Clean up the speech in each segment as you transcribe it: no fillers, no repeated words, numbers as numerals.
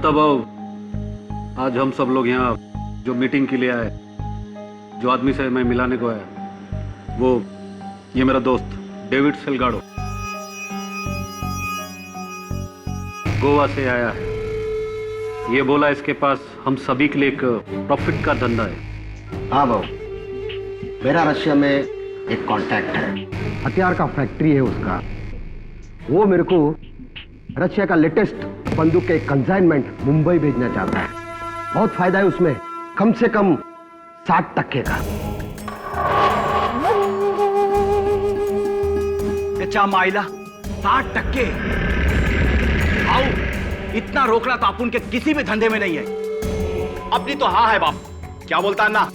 दत्ता भाऊ, आज हम सब लोग यहाँ जो मीटिंग के लिए आए, जो आदमी से मैं मिलाने को आया, वो ये मेरा दोस्त डेविड सेल्गाडो गोवा से आया है। ये बोला इसके पास हम सभी के लिए एक प्रॉफिट का धंधा है। हाँ भाऊ, मेरा रशिया में एक कांटेक्ट है, हथियार का फैक्ट्री है उसका। वो मेरे को रशिया का लेटेस्ट बंदूक के कंसाइनमेंट मुंबई भेजना चाहता है। बहुत फायदा है उसमें, कम से कम 60% का। कच्चा माइला 60%? आओ, इतना रोकना तो अपन के किसी भी धंधे में नहीं है। अपनी तो हाँ है बाप, क्या बोलता है ना?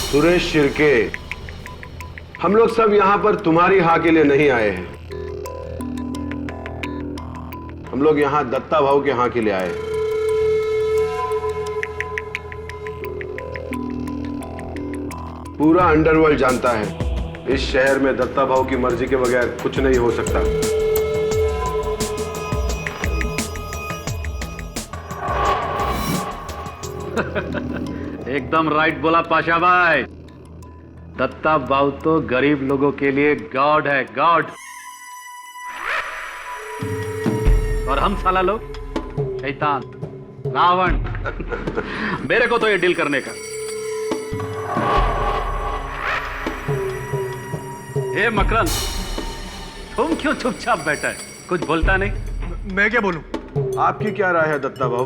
सुरेश शिर्के, हम लोग सब यहां पर तुम्हारी हाँ के लिए नहीं आए हैं। हम लोग यहां दत्ता भाऊ के हाँ के लिए आए हैं। पूरा अंडरवर्ल्ड जानता है इस शहर में दत्ता भाऊ की मर्जी के बगैर कुछ नहीं हो सकता। एकदम राइट बोला पाशा भाई। दत्ता भाऊ तो गरीब लोगों के लिए गॉड है, गॉड। और हम साला लोग शैतान, रावण। मेरे को तो ये डील करने का। हे मकरंद, तुम क्यों चुपचाप बैठा है, कुछ बोलता नहीं? मैं क्या बोलूं? आपकी क्या राय है दत्ता भाऊ?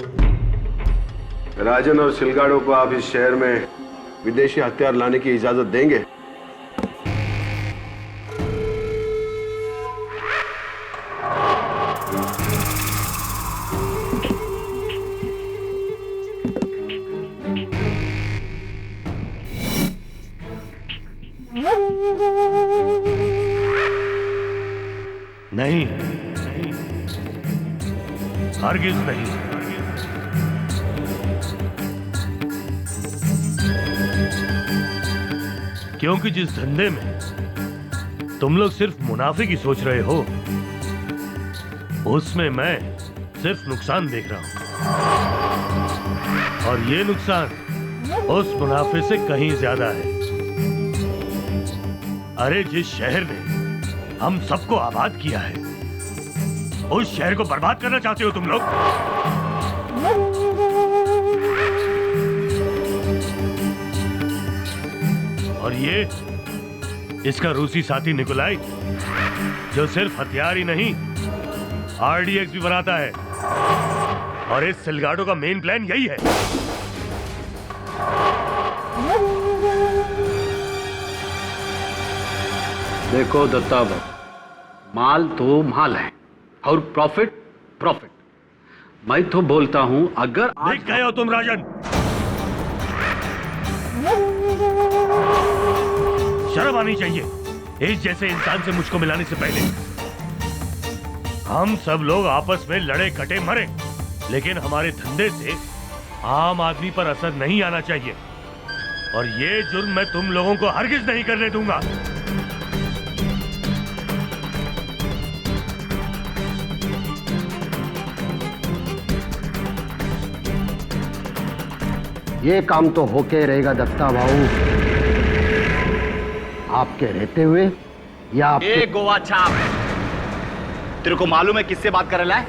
राजन और सिलगाड़ो को आप इस शहर में विदेशी हथियार लाने की इजाजत देंगे? नहीं, हरगिज नहीं। क्योंकि जिस धंधे में तुम लोग सिर्फ मुनाफे की सोच रहे हो, उसमें मैं सिर्फ नुकसान देख रहा हूं। और ये नुकसान उस मुनाफे से कहीं ज्यादा है। अरे जिस शहर ने हम सबको आबाद किया है, उस शहर को बर्बाद करना चाहते हो तुम लोग। और ये इसका रूसी साथी निकोलाई, जो सिर्फ हथियार ही नहीं आरडीएक्स भी बनाता है। और इस सिलगाडो का मेन प्लान यही है। देखो दत्ता भाऊ, माल तो माल है और प्रॉफिट प्रॉफिट। मैं तो बोलता हूं, अगर देख गए हो तुम राजन, शर्म आनी चाहिए इस जैसे इंसान से मुझको मिलाने से पहले। हम सब लोग आपस में लड़े कटे मरे, लेकिन हमारे धंधे से आम आदमी पर असर नहीं आना चाहिए। और ये जुर्म मैं तुम लोगों को हरगिज नहीं करने दूंगा। ये काम तो होके रहेगा दत्ता भाऊ, आपके रहते हुए या आपके... गोवा छाप, तेरे को मालूम है किससे बात कर रहा है?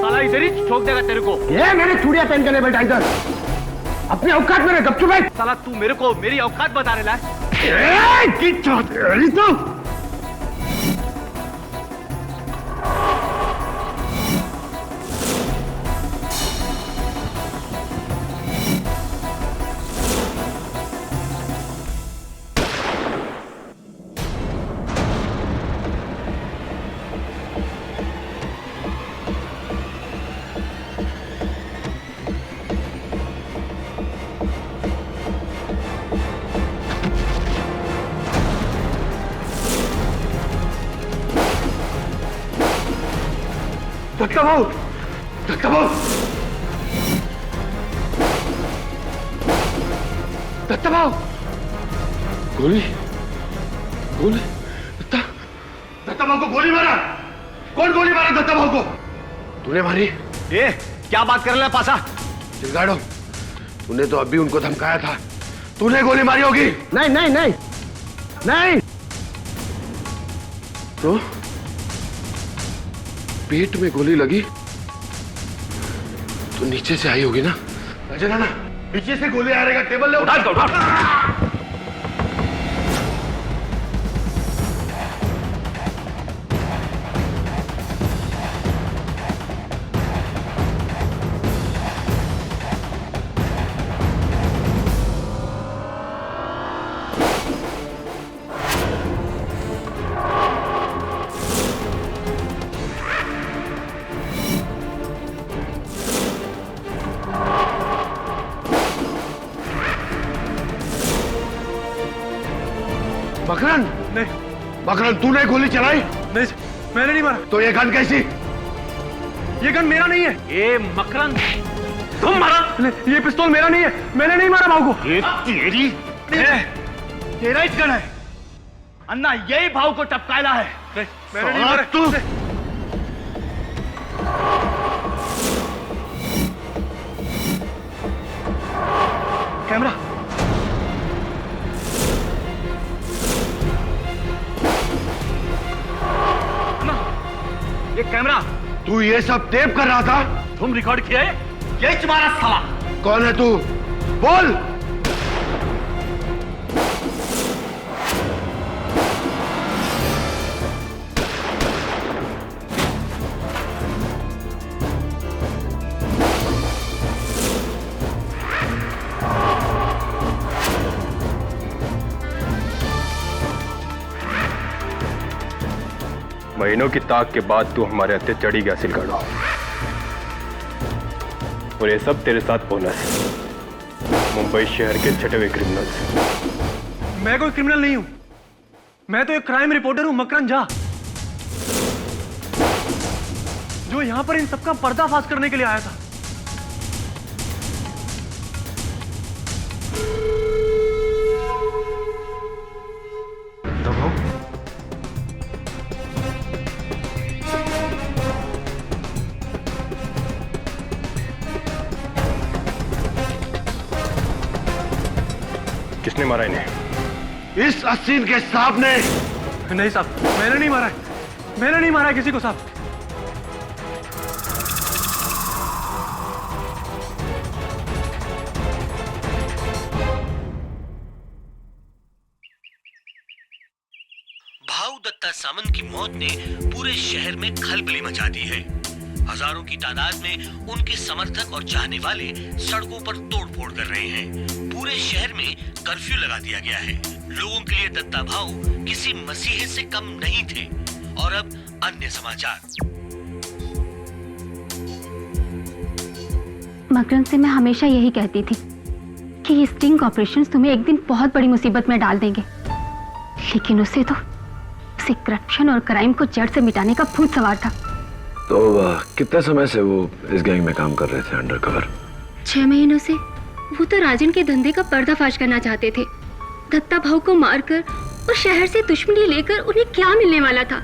साला इधर ही ठोक देगा तेरे को। ये मेरी चूड़ियां पहन के नहीं बैठा इधर, अपनी औकात में गपचुप बैठ। साला तू मेरे को मेरी औकात बता रहा है? दत्ता भाऊ, दत्ता भाऊ, दत्ता भाव, गोली गोली दत्ता भाव को गोली मारा। कौन गोली मारा दत्ता भाव को? तूने मारी? ए, क्या बात कर रहे हैं पासा? चिलगाड़ो, तूने तो अभी उनको धमकाया था, तूने गोली मारी होगी। नहीं नहीं नहीं नहीं। तो पेट में गोली लगी तो नीचे से आई होगी ना? अजय नाना, नीचे से गोली आ रहेगा, टेबल ले उठा। मकरन, नहीं मकरन, तूने गोली चलाई? नहीं, मैंने नहीं मारा। तो ये गन कैसी? ये गन मेरा नहीं है। ये मकरन, तुम मारा? ये पिस्तौल मेरा नहीं है, मैंने नहीं मारा भाव को। ये तेरी तेरा ही गन है अन्ना, यही भाव को टपकायला है। नहीं, मैंने नहीं मारा। तू कैमरा, ये कैमरा। तू ये सब टेप कर रहा था? तुम रिकॉर्ड किया है? यही तुम्हारा साला। कौन है तू? बोल। महीनों की ताक के बाद तू हमारे हत्थे चढ़ी गया सिलगाड़ो, और ये सब तेरे साथ बोनस, मुंबई शहर के छठे हुए क्रिमिनल्स। मैं कोई क्रिमिनल नहीं हूं, मैं तो एक क्राइम रिपोर्टर हूं, मकरन झा, जो यहां पर इन सबका पर्दाफाश करने के लिए आया था। किसने मारा इन्हें? इस असीन के साहब ने। नहीं साहब, मैंने नहीं मारा है, मैंने नहीं मारा है किसी को साहब। भाऊ दत्ता सामंत की मौत ने पूरे शहर में खलबली मचा दी है। हजारों की तादाद में उनके समर्थक और चाहने वाले सड़कों पर तोड़फोड़ कर रहे हैं। पूरे शहर में कर्फ्यू लगा दिया गया है। लोगों के लिए दत्ता भाऊ किसी मसीहे से कम नहीं थे। और अब अन्य समाचार। मकरन से मैं हमेशा यही कहती थी कि ये स्टिंग ऑपरेशन तुम्हें एक दिन बहुत बड़ी मुसीबत में डाल देंगे, लेकिन उसे करप्शन और क्राइम को जड़ से मिटाने का भूत सवार था। तो कितने समय से वो इस गैंग में काम कर रहे थे अंडरकवर? 6 महीनों से। वो तो राजन के धंधे का पर्दाफाश करना चाहते थे। दत्ता भाऊ को मारकर और शहर से दुश्मनी लेकर उन्हें क्या मिलने वाला था?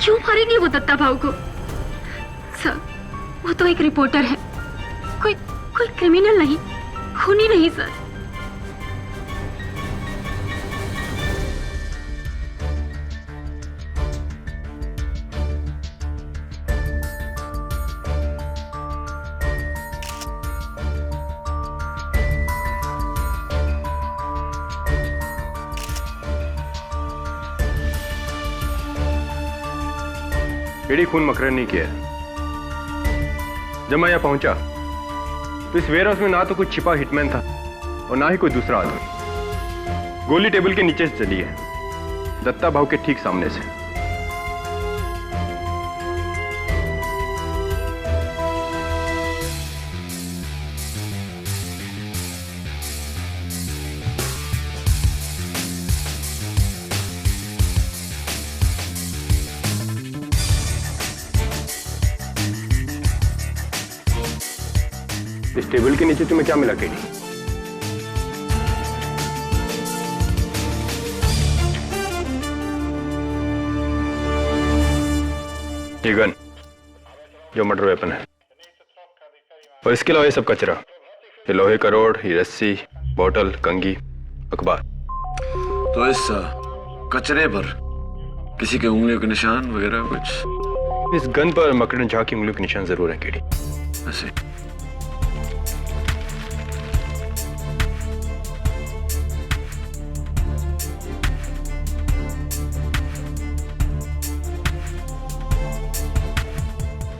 क्यों मारेंगे वो दत्ता भाऊ को? सर, वो तो एक रिपोर्टर है, कोई क्रिमिनल नहीं, खूनी नहीं सर। एडी खून मकरन नहीं किया। जब मैं यहाँ पहुंचा तो इस वेयर हाउस में ना तो कोई छिपा हिटमैन था और ना ही कोई दूसरा आदमी। गोली टेबल के नीचे से चली है, दत्ता भाऊ के ठीक सामने से। इस टेबल के नीचे तुम्हें क्या मिला केडी? ये गन जो मर्डर वेपन है, और इसके अलावा ये सब कचरा, ये लोहे का रोड, ये रस्सी, बोतल, कंघी, अखबार। तो इस कचरे पर किसी के उंगलियों के निशान वगैरह कुछ? इस गन पर मकरन झा की उंगलियों के निशान जरूर हैं केडी। ऐसे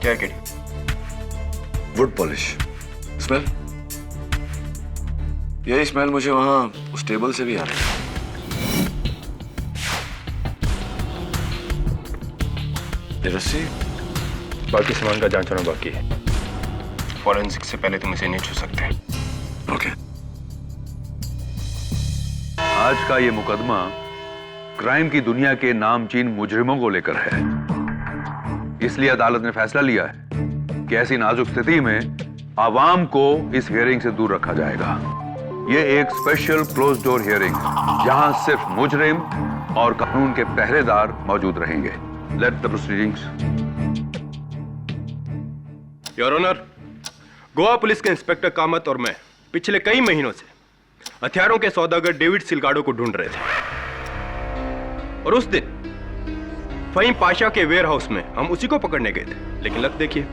क्या है केडी? Would polish smell. यही स्मेल मुझे वहां उस टेबल से भी आ रही है। ये रस्सी? बाकी सामान का जांच होना बाकी है। फॉरेंसिक से पहले तुम इसे नहीं छू सकते। ओके। आज का ये मुकदमा क्राइम की दुनिया के नामचीन मुजरिमों को लेकर है। इसलिए अदालत ने फैसला लिया है कि ऐसी नाजुक स्थिति में आवाम को इस हियरिंग से दूर रखा जाएगा। ये एक स्पेशल क्लोज डोर हियरिंग, जहां सिर्फ मुजरिम और कानून के पहरेदार मौजूद रहेंगे। Let the proceedings. Your honour, Goa police के इंस्पेक्टर कामत और मैं पिछले कई महीनों से हथियारों के सौदागर डेविड सिलगाडो को ढूंढ रहे थे, और उस दिन फहीम पाशा के वेयर हाउस में हम उसी को पकड़ने गए थे। लेकिन लग देखिए,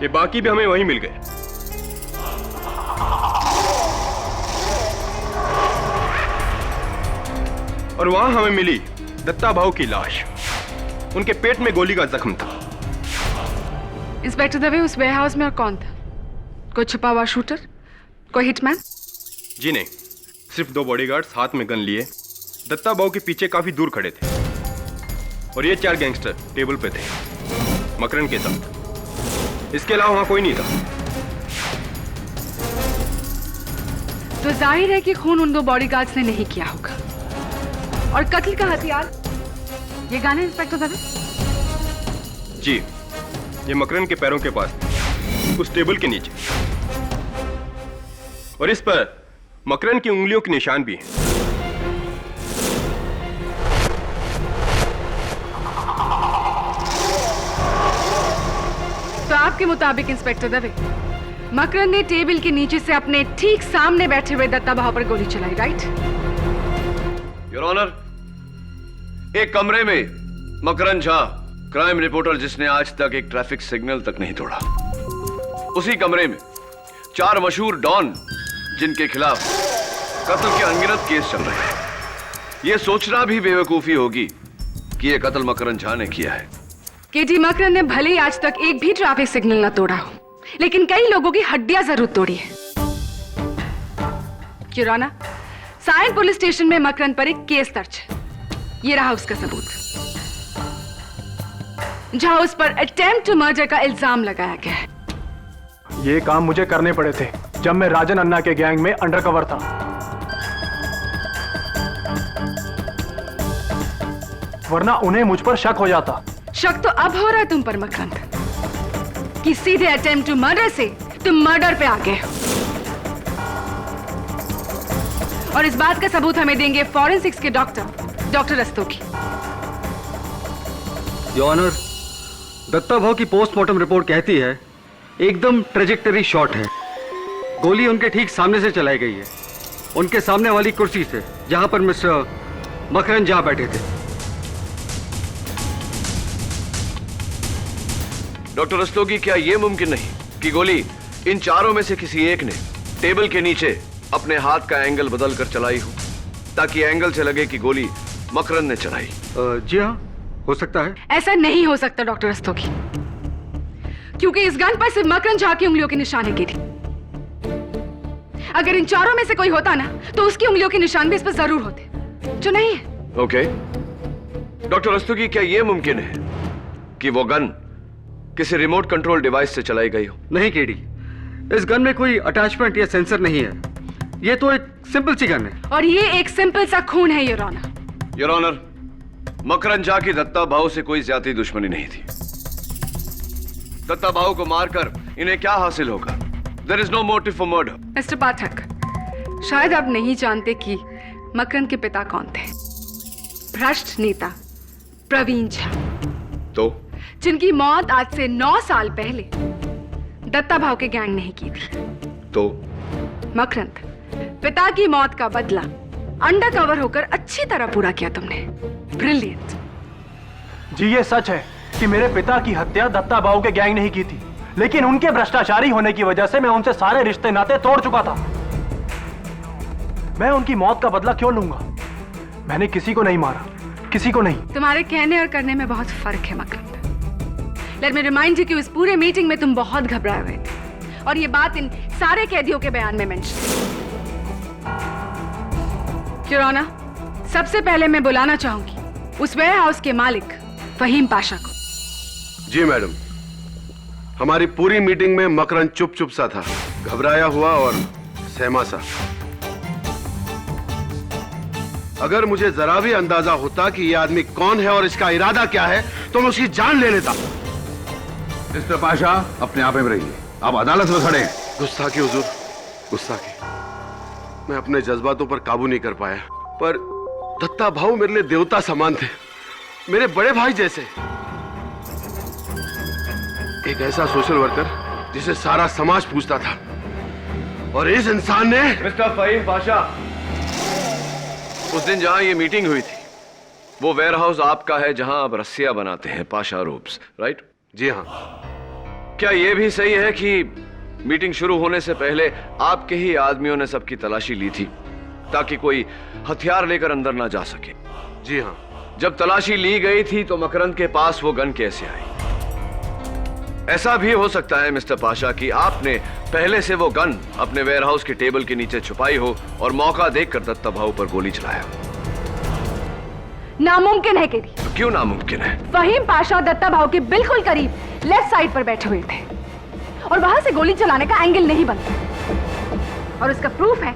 ये बाकी भी हमें वहीं मिल गए। और वहां हमें मिली दत्ता भाऊ की लाश। उनके पेट में गोली का जख्म था। इंस्पेक्टर दवे, उस वेयरहाउस में और कौन था? कोई छुपा हुआ शूटर? कोई हिटमैन? जी नहीं, सिर्फ 2 बॉडीगार्ड्स हाथ में गन लिए दत्ता भाऊ के पीछे काफी दूर खड़े थे, और ये 4 गैंगस्टर टेबल पे थे मकरन के साथ। इसके अलावा वहां कोई नहीं था। तो जाहिर है कि खून उन 2 बॉडीगार्ड्स ने नहीं किया होगा। और कत्ल का हथियार ये गन है इंस्पेक्टर दवे? जी, ये मकरन के पैरों के पास थी, उस टेबल के नीचे, और इस पर मकरन की उंगलियों के निशान भी हैं। तो आपके मुताबिक इंस्पेक्टर दवे, मकरन ने टेबल के नीचे से अपने ठीक सामने बैठे हुए दत्ता भाऊ पर गोली चलाई, राइट? योर ऑनर, एक कमरे में मकरन झा, क्राइम रिपोर्टर जिसने आज तक एक ट्रैफिक सिग्नल तक नहीं तोड़ा, उसी कमरे में 4 मशहूर डॉन जिनके खिलाफ कत्ल के अनगिनत केस चल रहे हैं। यह सोचना भी बेवकूफी होगी कि यह कत्ल मकरन झा ने किया है। केटी मकरन ने भले ही आज तक एक भी ट्रैफिक सिग्नल न तोड़ा हो, लेकिन कई लोगों की हड्डियां जरूर तोड़ी है। किराना, सायन पुलिस स्टेशन में मकरन पर एक केस दर्ज है। ये रहा उसका सबूत, जहां उस पर अटेम्प्ट टू मर्डर का इल्जाम लगाया गया है। ये काम मुझे करने पड़े थे जब मैं राजन अन्ना के गैंग में अंडरकवर था। वरना उन्हें मुझ पर शक हो जाता। शक तो अब हो रहा है तुम पर मकरन, कि सीधे अटेम्प्ट टू मर्डर से तुम मर्डर पे आ गए हो। और इस बात का सबूत हमें देंगे फॉरेंसिक्स के doctor Rastogi. Your honour, Datta Bhau की पोस्टमार्टम रिपोर्ट कहती है एकदम ट्रेजेक्टरी शॉट है। गोली उनके ठीक सामने से चलाई गई है, उनके सामने वाली कुर्सी से, जहां पर मिस्टर मकरन झा बैठे थे। डॉक्टर रस्तोगी, क्या यह मुमकिन नहीं कि गोली इन 4 में से किसी एक ने टेबल के नीचे अपने हाथ का एंगल बदलकर चलाई हो, ताकि एंगल से लगे कि गोली मकरन ने चलाई? जी हाँ, हो सकता है। ऐसा नहीं हो सकता डॉक्टर रस्तोगी, क्योंकि इस गन पर सिर्फ मकरन झा की उंगलियों के निशान है। अगर इन 4 में से कोई होता ना, तो उसकी उंगलियों के निशान भी इस पर जरूर होते, जो नहीं है। ओके। डॉक्टर रस्तोगी, क्या यह मुमकिन है कि वो गन किसी रिमोट कंट्रोल डिवाइस से चलाई गई हो? नहीं केडी, इस गन में कोई अटैचमेंट या सेंसर नहीं है। ये तो एक सिंपल सी गन है। और ये एक सिंपल सा खून है your honour. Your honour, Makrand Jha की दत्ता भाऊ से कोई ज्यादा दुश्मनी नहीं थी। दत्ता भाऊ को मारकर इन्हें क्या हासिल होगा? There is no motive for murder. Mister Pathak, शायद आप नहीं जानते कि मकरन के पिता कौन थे। भ्रष्ट नेता प्रवीण झा। तो जिनकी मौत आज से 9 साल पहले दत्ता भाव के गैंग नहीं की थी। तो मकरंद, पिता की मौत का बदला अंडर कवर होकर अच्छी तरह पूरा किया तुमने। ब्रिलियंट। जी ये सच है कि मेरे पिता की हत्या दत्ता बाबू के गैंग ने ही की थी, लेकिन उनके भ्रष्टाचारी होने की वजह से मैं उनसे सारे रिश्ते नाते तोड़ चुका था। मैं उनकी मौत का बदला क्यों लूंगा? मैंने किसी को नहीं मारा, किसी को नहीं। तुम्हारे कहने और करने में बहुत फर्क है मकरंद। लेट मी रिमाइंड यू कि उस पूरे मीटिंग में तुम बहुत घबराए हुए थे और ये बात इन सारे कैदियों के बयान में मेंशन है। योर ऑनर, सबसे पहले मैं बुलाना चाहूंगी उस वेयर हाउस के मालिक फहीम पाशा को। जी मैडम, हमारी पूरी मीटिंग में मकरंद चुप चुप सा था, घबराया हुआ और सहमा सा। अगर मुझे जरा भी अंदाजा होता कि यह आदमी कौन है और इसका इरादा क्या है तो मैं उसकी जान ले लेता। मिस्टर पाशा, अपने आप में रहिए, आप अदालत में खड़े हैं। गुस्ताखी हुजूर, गुस्ताखी। मैं अपने जज्बातों पर काबू नहीं कर पाया, पर दत्ता भाऊ मेरे लिए देवता समान थे, मेरे बड़े भाई जैसे। एक ऐसा सोशल वर्कर जिसे सारा समाज पूछता था, और इस इंसान ने। मिस्टर फहीम पाशा, उस दिन जहां ये मीटिंग हुई थी वो वेयर हाउस आपका है जहां आप रस्सियां बनाते हैं, पाशा रोप्स, राइट? जी हाँ। क्या यह भी सही है कि मीटिंग शुरू होने से पहले आपके ही आदमियों ने सबकी तलाशी ली थी ताकि कोई हथियार लेकर अंदर ना जा सके? जी हाँ। जब तलाशी ली गई थी तो मकरंद के पास वो गन कैसे आई? ऐसा भी हो सकता है मिस्टर पाशा कि आपने पहले से वो गन अपने वेयरहाउस के टेबल के नीचे छुपाई हो और मौका देखकर दत्ता भाऊ पर गोली चलाया। नामुमकिन है केडी। तो क्यों नामुमकिन है? फहीम पाशा दत्ता भाऊ के बिल्कुल करीब लेफ्ट साइड पर बैठे हुए थे और वहां से गोली चलाने का एंगल नहीं बनता। और उसका प्रूफ है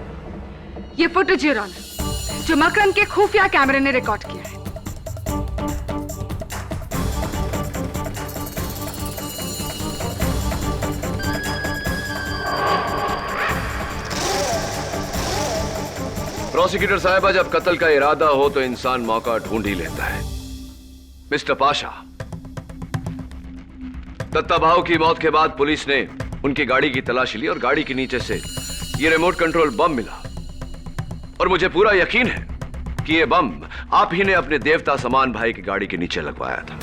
ये फुटेज योर ऑनर, जो मकरंद के खुफिया कैमरे ने रिकॉर्ड किया है। प्रोसिक्यूटर साहिबा, जब कत्ल का इरादा हो तो इंसान मौका ढूंढ ही लेता है। मिस्टर पाशा, दत्ता भाऊ की मौत के बाद पुलिस ने उनकी गाड़ी की तलाशी ली और गाड़ी के नीचे से ये रिमोट कंट्रोल बम मिला, और मुझे पूरा यकीन है कि ये बम आप ही ने अपने देवता समान भाई की गाड़ी के नीचे लगवाया था।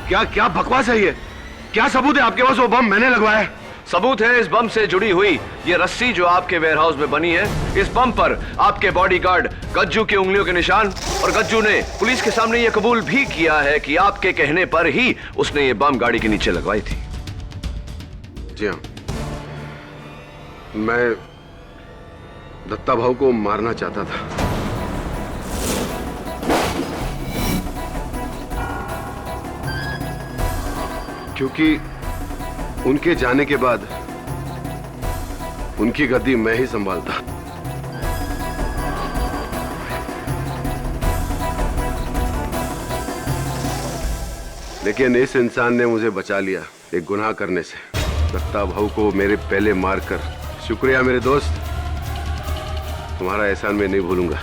क्या क्या बकवास है ये? क्या सबूत है आपके पास वो बम मैंने लगवाया है? सबूत है इस बम से जुड़ी हुई ये रस्सी जो आपके वेयरहाउस में बनी है। इस बम पर आपके बॉडीगार्ड गज्जू की उंगलियों के निशान, और गज्जू ने पुलिस के सामने ये कबूल भी किया है कि आपके कहने पर ही उसने ये बम गाड़ी के नीचे लगवाई थी। जी हाँ, मैं दत्ता भाऊ को मारना चाहता था। क्योंकि उनके जाने के बाद उनकी गद्दी मैं ही संभालता। लेकिन इस इंसान ने मुझे बचा लिया एक गुनाह करने से। दत्ता भाऊ को मेरे पहले मारकर। शुक्रिया मेरे दोस्त, तुम्हारा एहसान मैं नहीं भूलूंगा।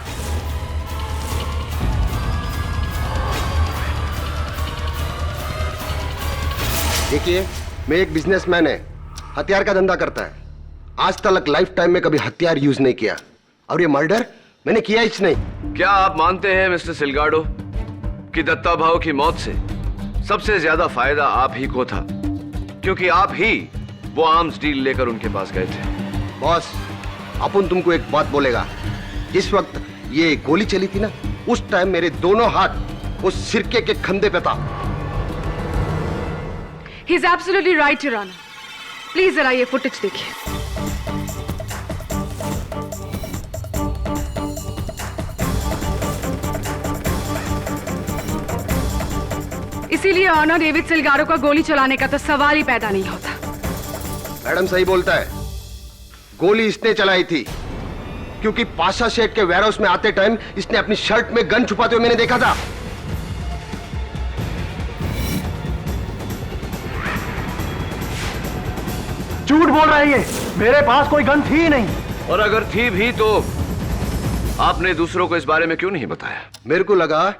देखिए, मैं एक बिजनेसमैन है, हथियार का धंधा करता है। आज तक लाइफ टाइम में कभी हथियार यूज नहीं किया, और ये मर्डर मैंने किया ही नहीं। क्या आप मानते हैं मिस्टर सिलगाडो कि दत्ता भाऊ की मौत से सबसे ज्यादा फायदा आप ही को था, क्योंकि आप ही वो आर्म्स डील लेकर उनके पास गए थे? बॉस, अपन तुमको एक बात बोलेगा। जिस वक्त ये गोली चली थी ना, उस टाइम मेरे दोनों हाथ उस सिरके के खंधे पे था। He is absolutely right, Your Honor. Please जरा ये फुटेज देखिए। इसीलिए ऑनर डेविड सिलगारो का गोली चलाने का तो सवाल ही पैदा नहीं होता। मैडम सही बोलता है, गोली इसने चलाई थी क्योंकि पाशा शेख के वेयरहाउस में आते टाइम इसने अपनी शर्ट में गन छुपाते हुए मैंने देखा था। झूठ बोल रहा है ये, मेरे पास कोई गन थी ही नहीं। और अगर थी भी तो आपने दूसरों को इस बारे में क्यों नहीं बताया? मेरे को लगा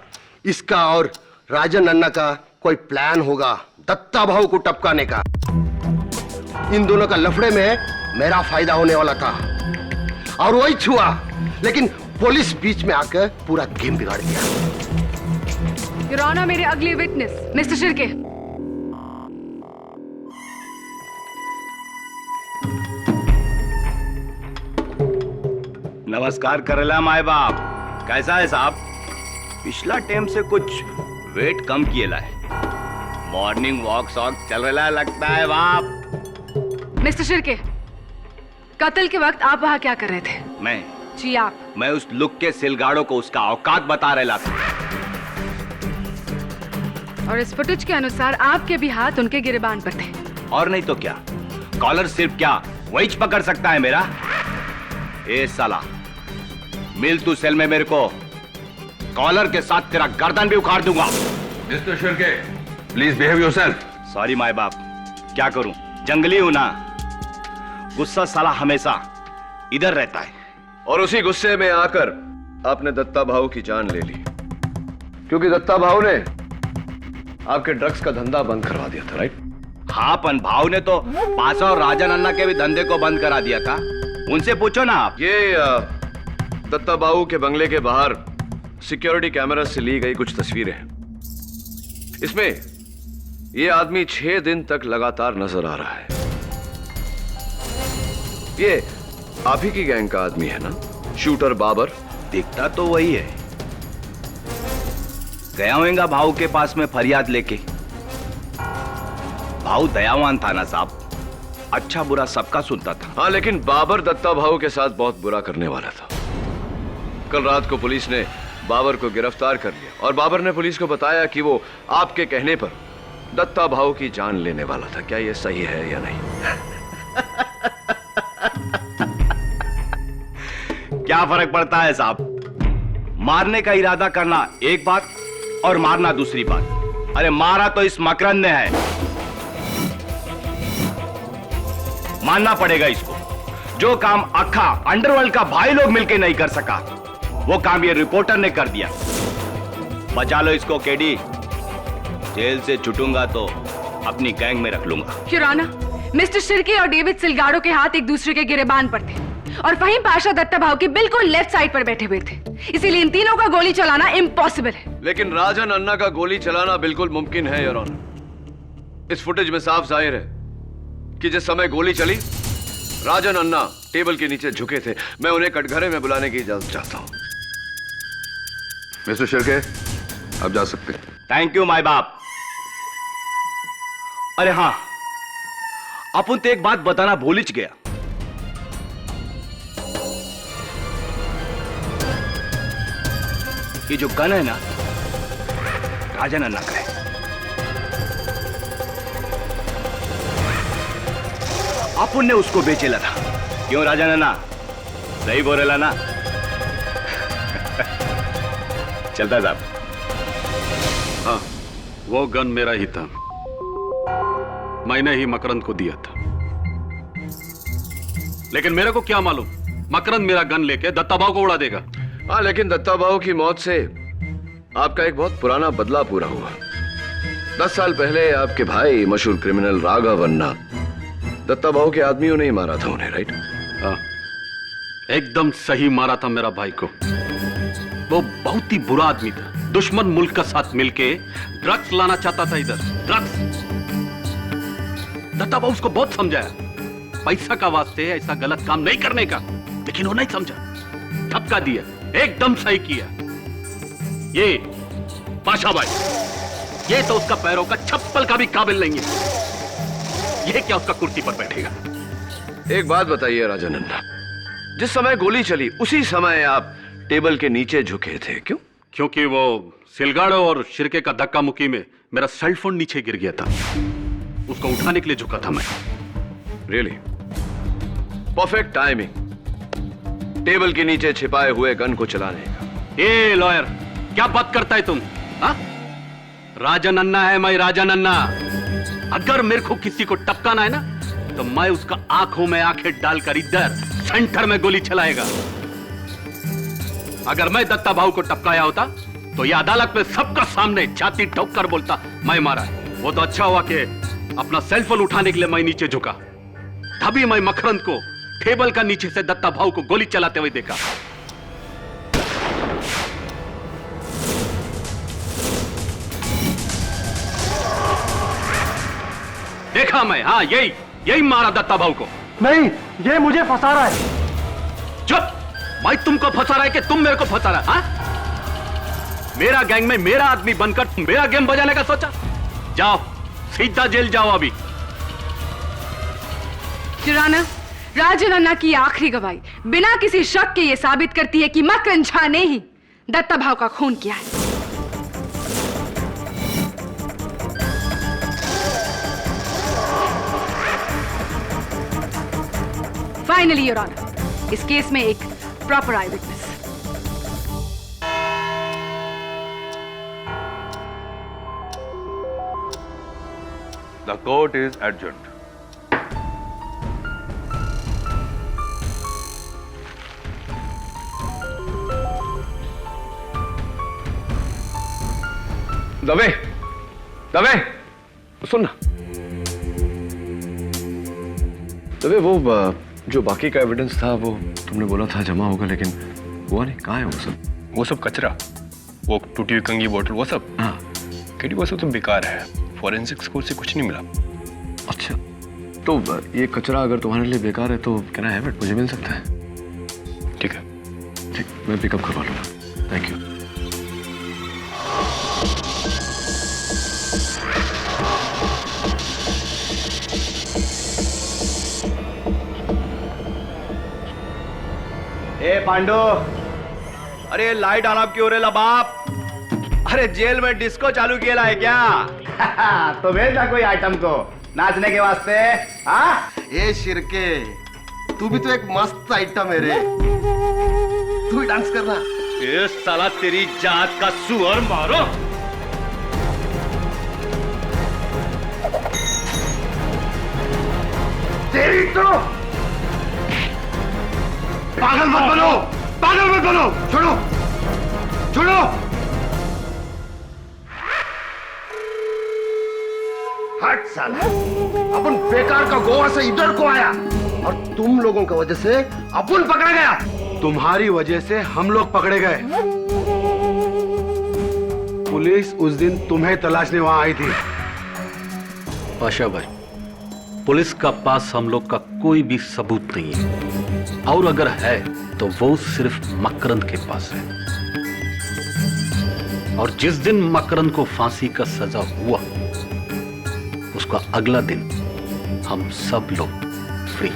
इसका और राजन अन्ना का कोई प्लान होगा दत्ता भाऊ को टपकाने का। इन दोनों का लफड़े में मेरा फायदा होने वाला था और वही छुआ, लेकिन पुलिस बीच में आकर पूरा गेम बिगाड़ दिया। योर ऑनर, मेरे अगले विटनेस मिस्टर शिर्के। नमस्कार करेला माए बाप, कैसा है साहब? पिछला टाइम से कुछ वेट कम किएला है। मॉर्निंग वॉक शॉक चल रहा लगता है बाप। मिस्टर शिर्के, कत्ल के वक्त आप वहां क्या कर रहे थे? मैं उस लुक के सिलगाड़ों को उसका औकात बता रहा था। और इस फुटेज के अनुसार आपके भी हाथ उनके गिरेबान पर थे। और नहीं तो क्या, कॉलर सिर्फ क्या वही पकड़ सकता है मेरा? ए साला, मिल तू सेल में मेरे को, कॉलर के साथ तेरा गर्दन भी उखाड़ दूंगा। Mister Shirke, please behave yourself. Sorry my बाप, क्या करूं, जंगली हूं ना, गुस्सा साला हमेशा इधर रहता है। और उसी गुस्से में आकर आपने दत्ता भाऊ की जान ले ली, क्योंकि दत्ता भाऊ ने आपके ड्रग्स का धंधा बंद करवा दिया था, राइट? हाँ, पन भाव ने तो पासा और राजन अन्ना के भी धंधे को बंद करा दिया था। उनसे पूछो ना आप। ये दत्ता भाऊ के बंगले के बाहर सिक्योरिटी कैमरा से ली गई कुछ तस्वीरें हैं। इसमें ये आदमी 6 दिन तक लगातार नजर आ रहा है। ये आप ही की गैंग का आदमी है ना, शूटर बाबर? दिखता तो वही है। गया होगा भाऊ के पास में फरियाद लेके। भाऊ दयावान था ना साहब, अच्छा बुरा सबका सुनता था। हाँ, लेकिन बाबर दत्ता भाऊ के साथ बहुत बुरा करने वाला था। कल रात को पुलिस ने बाबर को गिरफ्तार कर लिया और बाबर ने पुलिस को बताया कि वो आपके कहने पर दत्ता भाऊ की जान लेने वाला था। क्या ये सही है या नहीं? क्या फर्क पड़ता है साहब? मारने का इरादा करना एक बात और मारना दूसरी बात। अरे मारा तो इस मकरंद ने है, मानना पड़ेगा इसको। जो काम अखा अंडरवर्ल्ड का भाई लोग मिलकर नहीं कर सका, वो काम ये रिपोर्टर ने कर दिया। बचा लो इसको केडी, जेल से छूटूंगा तो अपनी गैंग में रख लूंगा। योर ऑनर, मिस्टर शिर्के और डेविड सिलगाड़ो के हाथ एक दूसरे के गिरेबान पर थे और फहीम पाशा दत्ता भाऊ की बिल्कुल लेफ्ट साइड पर बैठे हुए थे, इसीलिए इन तीनों का गोली चलाना इम्पॉसिबल है। लेकिन राजन अन्ना का गोली चलाना बिल्कुल मुमकिन है योर ऑनर। इस फुटेज में साफ जाहिर है कि जिस समय गोली चली, राजन अन्ना टेबल के नीचे झुके थे। मैं उन्हें कटघरे में बुलाने की इजाजत चाहता हूं। मिस्टर शिर्के, आप जा सकते हैं। थैंक यू माय बाप। अरे हाँ, अपन तो एक बात बताना भूल ही गया। ये जो गन है ना, राजन अन्ना का है। अपन ने उसको बेचेला था। क्यों राजन अन्ना? सही बोलेला ना? चलता साहब। हाँ, वो गन मेरा ही था, मैंने ही मकरंद को दिया था। लेकिन मेरे को क्या मालूम मकरंद मेरा गन लेके दत्ता भाऊ को उड़ा देगा। हाँ, लेकिन दत्ता भाऊ की मौत से आपका एक बहुत पुराना बदला पूरा हुआ। 10 साल पहले आपके भाई मशहूर क्रिमिनल राघव अन्ना दत्ता भाऊ के आदमियों ने ही मारा था उन्हें, राइट? हाँ, एकदम सही मारा था मेरा भाई को। वो बहुत ही बुरा आदमी था, दुश्मन मुल्क का साथ मिलके ड्रग्स लाना चाहता था इधर, ड्रग्स। दत्ता भाऊ उसको बहुत समझाया, पैसा का वास्ते ऐसा गलत काम नहीं करने का, लेकिन वो नहीं समझा, धक्का दिया, एकदम सही किया। ये पाशा भाई, ये तो उसका पैरों का चप्पल का भी काबिल नहीं है। ये क्या उसका कुर्सी पर बैठेगा? एक बात बताइए राजन अन्ना, जिस समय गोली चली उसी समय आप टेबल के नीचे झुके थे, क्यों? क्योंकि वो सिलगाड़ो और शिर्के का धक्का मुक्की में मेरा सेलफोन नीचे गिर गया था, उसको उठाने के लिए झुका था मैं। रियली परफेक्ट टाइमिंग टेबल के नीचे छिपाए हुए गन को चलाने का। ए लॉयर, क्या बात करता है तुम? हा? राजन अन्ना है मैं, राजन अन्ना। अगर मेरे को किसी को टपकाना है ना, तो मैं उसका आंखों में आंखें डालकर इधर सेंटर में गोली चलाएगा। अगर मैं दत्ता भाऊ को टपकाया होता तो ये अदालत में सबका सामने छाती ठोक कर बोलता मैं मारा है। वो तो अच्छा हुआ कि अपना सेलफोन उठाने के लिए मैं नीचे झुका, तभी मैं मकरंद को टेबल का नीचे से दत्ता भाऊ को गोली चलाते हुए देखा। देखा मैं, हाँ यही मारा दत्ता भाऊ को। नहीं, ये मुझे फंसा रहा है। चुप! मैं तुमको फंसा रहा है कि तुम मेरे को फंसा रहा है? हाँ? मेरा गैंग में मेरा आदमी बनकर तुम मेरा गेम बजाने का सोचा? जाओ, सीधा जेल जाओ अभी। जुराना, राजन अन्ना की आखिरी गवाही बिना किसी शक के ये साबित करती है कि मकरंद झा ने ही दत्ता भाऊ का खून किया है। फाइनली योर ऑनर, इस केस में एक proper eye witness. The court is adjourned. Dave, Dave, सुन ना। दवे, वो जो बाकी का एविडेंस था वो तुमने बोला था जमा होगा, लेकिन हुआ नहीं। कहाँ है वो सब? वो सब कचरा, वो टूटी हुई कंघी बोतल, वो सब। हाँ, केडी वो सब तो बेकार है। फॉरेंसिक स्कोर से कुछ नहीं मिला। अच्छा, तो ये कचरा अगर तुम्हारे लिए बेकार है तो कैन आई हैव इट? मुझे मिल सकता है? ठीक है, ठीक, मैं पिकअप करवा लूँगा। Thank you. ए पांडु, अरे लाइट आलाप क्यों रे बाप? अरे जेल में डिस्को चालू किया है क्या? तो भेज ना कोई आइटम को नाचने के वास्ते। हाँ, ए शिरके, तू भी तो एक मस्त आइटम है रे, तू भी डांस करना। ये साला तेरी जात का सुअर मारो। तेरी तो पागल मत बनो, पागल मत बनो। छोड़ो, छोड़ो। हट साला, अपन बेकार का गोवा से इधर को आया और तुम लोगों की वजह से अपन पकड़ा गया। तुम्हारी वजह से हम लोग पकड़े गए। पुलिस उस दिन तुम्हें तलाशने वहां आई थी। पाशा भाई, पुलिस का पास हम लोग का कोई भी सबूत नहीं है, और अगर है तो वो सिर्फ मकरंद के पास है। और जिस दिन मकरंद को फांसी का सजा हुआ, उसका अगला दिन हम सब लोग फ्री।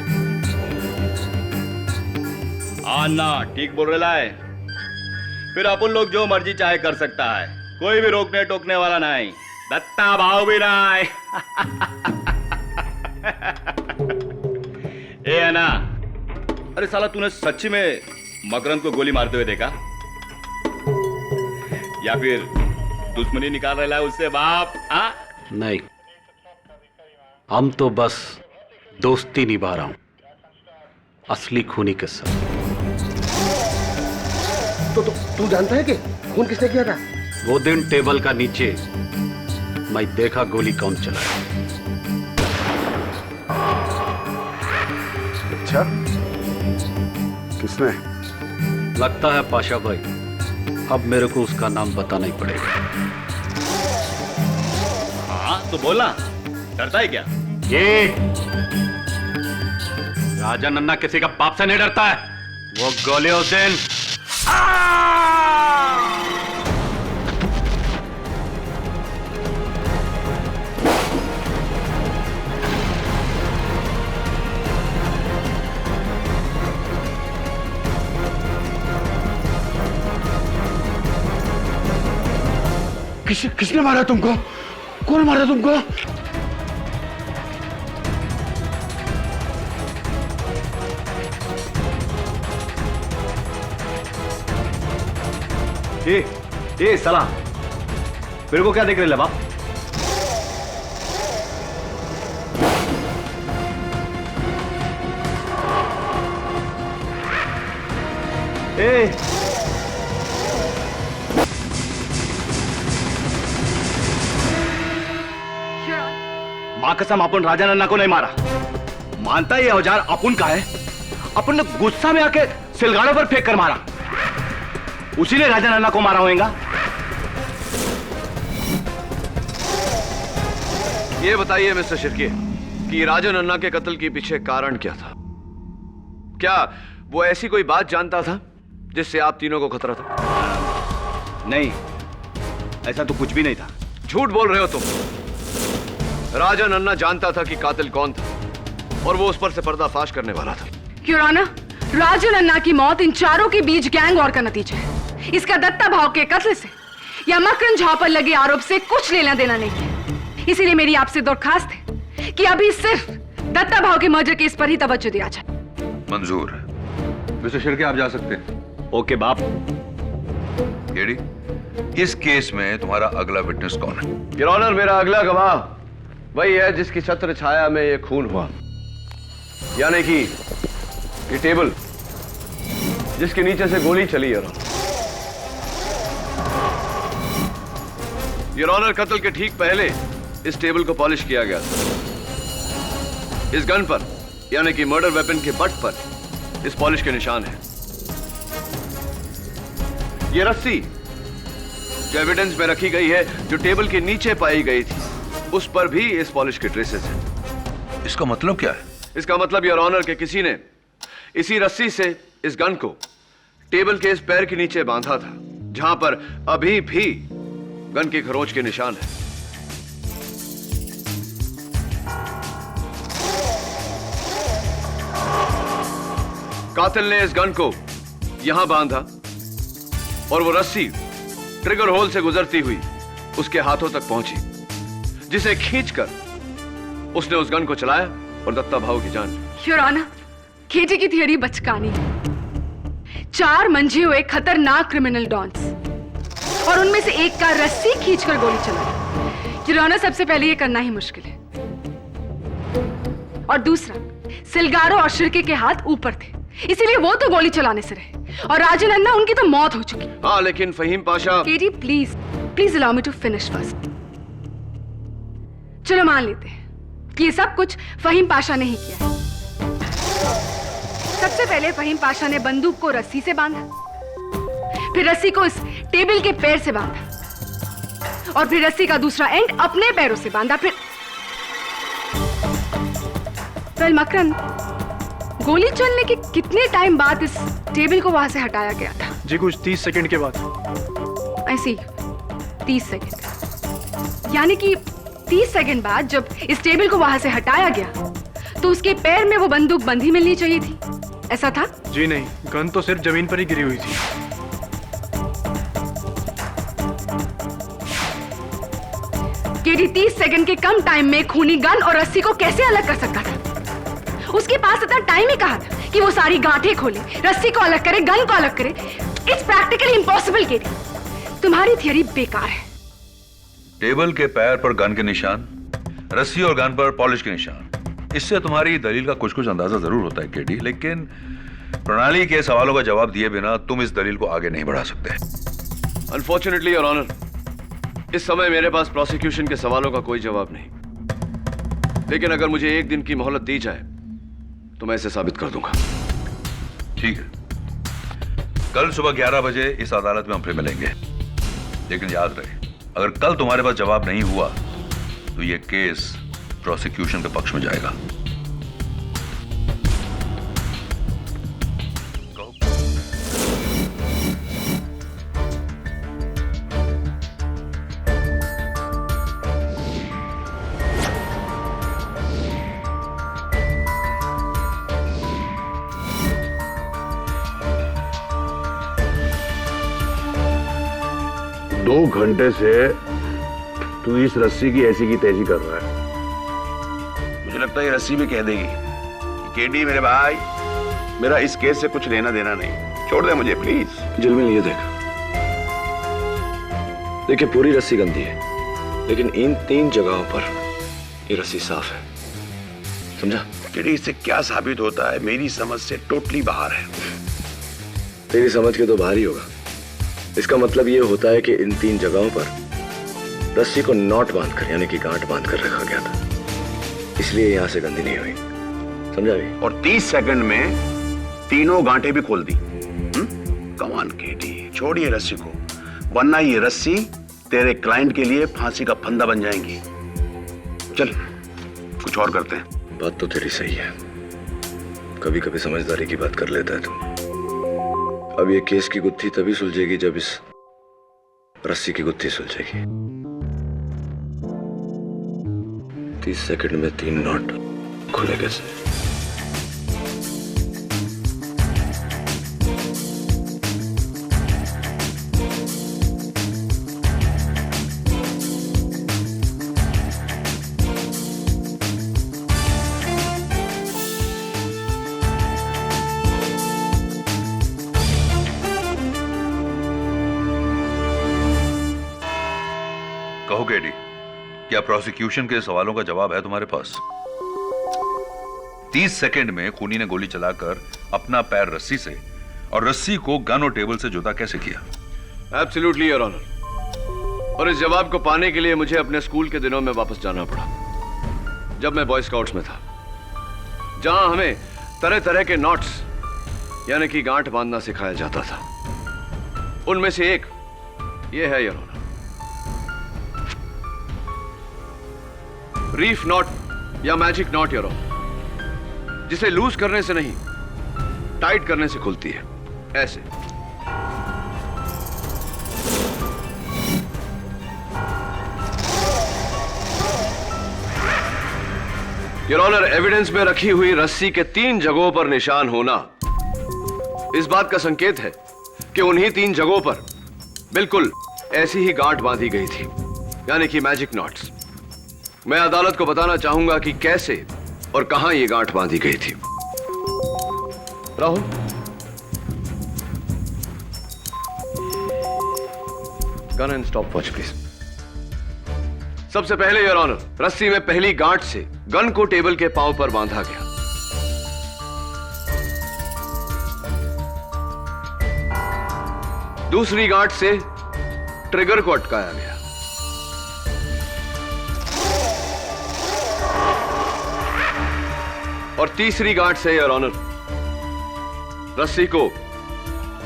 आना ठीक बोल रहा है। फिर अपन लोग जो मर्जी चाहे कर सकता है, कोई भी रोकने टोकने वाला नहीं, दत्ता भाव भी नहीं। ए अन्ना, अरे साला तूने सच्ची में मकरंद को गोली मारते हुए देखा या फिर दुश्मनी निकाल रहा है उससे बाप? हाँ, नहीं, हम तो बस दोस्ती निभा रहा हूं, असली खूनी के साथ। तो तू जानता है कि खून किसने किया था? वो दिन टेबल का नीचे मैं देखा गोली कौन चलाया। अच्छा, किसने? लगता है पाशा भाई, अब मेरे को उसका नाम बताना ही पड़ेगा। हाँ तो बोलना, डरता है क्या? ये राजन अन्ना किसी का बाप से नहीं डरता है। वो गोले उस दिन किसने मारा तुमको? कौन मारा तुमको? ए साला, मेरे को क्या देख रहे बाप? ए कसम अपन राजा नन्ना को नहीं मारा। मानता ये औजार अपन का है। अपन ने गुस्सा में आके सिलगाड़ों पर फेंक कर मारा। उसी ने राजा नन्ना को मारा होगा। ये बताइए मिस्टर शिर्के कि राजा नन्ना के कत्ल के पीछे कारण क्या था? क्या वो ऐसी कोई बात जानता था जिससे आप तीनों को खतरा था? नहीं, ऐसा तो कुछ भी नहीं था। झूठ बोल रहे हो तुम। राजा नन्ना जानता था कि कातिल कौन था और वो उस पर से पर्दाफाश करने वाला था। योर ऑनर, राजा नन्ना की मौत इन चारों के बीच गैंग वॉर का नतीजा है। इसका दत्ता भाव के कत्ल से या मकरन झा पर लगे आरोप से कुछ लेना देना नहीं है। इसीलिए मेरी आपसे दरखास्त है कि अभी सिर्फ दत्ता भाव के मर्डर केस पर ही तवज्जो दिया जाए। मंजूर है। मिस्टर शिर्के, आप जा सकते हैं। ओके बाप। केडी, इस केस में तुम्हारा अगला विटनेस कौन है? योर ऑनर, मेरा अगला गवाह वही है जिसकी छत्र छाया में ये खून हुआ, यानी कि ये टेबल जिसके नीचे से गोली चली। योर ऑनर, कत्ल के ठीक पहले इस टेबल को पॉलिश किया गया था। इस गन पर यानी कि मर्डर वेपन के बट पर इस पॉलिश के निशान हैं। ये रस्सी जो एविडेंस में रखी गई है, जो टेबल के नीचे पाई गई थी, उस पर भी इस पॉलिश के ट्रेसेस हैं। इसका मतलब क्या है? इसका मतलब योर ऑनर के किसी ने इसी रस्सी से इस गन को टेबल के इस पैर के नीचे बांधा था, जहां पर अभी भी गन के खरोंच के निशान हैं। कातिल ने इस गन को यहां बांधा और वो रस्सी ट्रिगर होल से गुजरती हुई उसके हाथों तक पहुंची, जिसे खींचकर उसने उस गन को चलाया और दत्ता भाव की जान ली। योर ऑनर, केडी की थियरी बचकानी है। 4 मंझे हुए खतरनाक क्रिमिनल डॉन्स और उनमें से एक का रस्सी खींचकर गोली चलाई। योर ऑनर, सबसे पहले ये करना ही मुश्किल है, और दूसरा, सिलगारो और शिर्के के हाथ ऊपर थे, इसीलिए वो तो गोली चलाने से रहे, और राजा नन्ना उनकी तो मौत हो चुकी। हाँ, लेकिन Faheem Pasha. KD, please allow me to finish first. चलो मान लेते हैं कि ये सब कुछ फहीम पाशा ने ही किया है। सबसे पहले फहीम पाशा ने बंदूक को रस्सी से बांधा, फिर रस्सी को इस टेबल के पैर से बांधा, और फिर रस्सी का दूसरा एंड अपने पैरों से बांधा। फिर मकरन, गोली चलने के कितने टाइम बाद इस टेबल को वहां से हटाया गया था? जी कुछ 30 सेकंड के बाद। ऐसी 30 सेकंड, यानी कि 30 सेकंड बाद जब इस टेबल को वहां से हटाया गया तो उसके पैर में वो बंदूक बंधी मिलनी चाहिए थी, ऐसा था? जी नहीं, गन तो सिर्फ जमीन पर ही गिरी हुई थी। केडी 30 सेकंड के कम टाइम में खूनी गन और रस्सी को कैसे अलग कर सकता था? उसके पास इतना टाइम ही कहा था कि वो सारी गांठें खोले, रस्सी को अलग करे, गन को अलग करे। It's practically impossible. केडी, तुम्हारी थियरी बेकार है। टेबल के पैर पर गन के निशान, रस्सी और गन पर पॉलिश के निशान, इससे तुम्हारी दलील का कुछ अंदाजा जरूर होता है केडी, लेकिन प्रणाली के सवालों का जवाब दिए बिना तुम इस दलील को आगे नहीं बढ़ा सकते। अनफॉर्चुनेटली योर ऑनर, इस समय मेरे पास प्रोसिक्यूशन के सवालों का कोई जवाब नहीं, लेकिन अगर मुझे 1 दिन की मोहलत दी जाए तो मैं इसे साबित कर दूंगा। ठीक है, कल सुबह 11 बजे इस अदालत में हम फिर मिलेंगे, लेकिन याद रहे, अगर कल तुम्हारे पास जवाब नहीं हुआ तो यह केस प्रोसिक्यूशन के पक्ष में जाएगा। दो घंटे से तू इस रस्सी की ऐसी की तैसी कर रहा है। मुझे लगता है ये रस्सी भी कह देगी कि केडी मेरे भाई, मेरा इस केस से कुछ लेना देना नहीं, छोड़ दे मुझे प्लीज। जिलमिल, ये देखिए पूरी रस्सी गंदी है, लेकिन इन 3 जगहों पर ये रस्सी साफ है, समझा? केडी, इससे क्या साबित होता है? मेरी समझ से टोटली बाहर है। तेरी समझ के तो बाहर ही होगा। इसका मतलब ये होता है कि इन 3 जगहों पर रस्सी को नॉट बांधकर यानी कि गांठ बांधकर रखा गया था। इसलिए यहां से गंदी नहीं हुई, समझा भी? और 30 सेकंड में तीनों गांठें भी खोल दी। कमान केटी, छोड़िए रस्सी को, वरना ये रस्सी तेरे क्लाइंट के लिए फांसी का फंदा बन जाएंगी। चल कुछ और करते हैं। बात तो तेरी सही है, कभी कभी समझदारी की बात कर लेता है तू। अब ये केस की गुत्थी तभी सुलझेगी जब इस रस्सी की गुत्थी सुलझेगी। 30 सेकंड में 3 नॉट खुले कैसे? कहो केडी, क्या प्रोसिक्यूशन के सवालों का जवाब है तुम्हारे पास? 30 सेकंड में खूनी ने गोली चलाकर अपना पैर रस्सी से और रस्सी को गन और टेबल से जुदा कैसे किया? Absolutely your honour. और इस जवाब को पाने के लिए मुझे अपने स्कूल के दिनों में वापस जाना पड़ा, जब मैं बॉय स्काउट्स में था, जहां हमें तरह तरह के नॉट्स यानी कि गांठ बांधना सिखाया जाता था। उनमें से एक ये है योर ऑनर, रीफ नॉट या मैजिक नॉट योर ऑनर, जिसे लूज करने से नहीं टाइट करने से खुलती है, ऐसे। योर ऑनर, एविडेंस में रखी हुई रस्सी के 3 जगहों पर निशान होना इस बात का संकेत है कि उन्हीं 3 जगहों पर बिल्कुल ऐसी ही गांठ बांधी गई थी, यानी कि मैजिक नॉट्स। मैं अदालत को बताना चाहूंगा कि कैसे और कहां यह गांठ बांधी गई थी। Rahul, gun and stop watch please. सबसे पहले योर ऑनर, रस्सी में पहली गांठ से गन को टेबल के पांव पर बांधा गया। दूसरी गांठ से ट्रिगर को अटकाया गया। और तीसरी गांठ से योर ऑनर, रस्सी को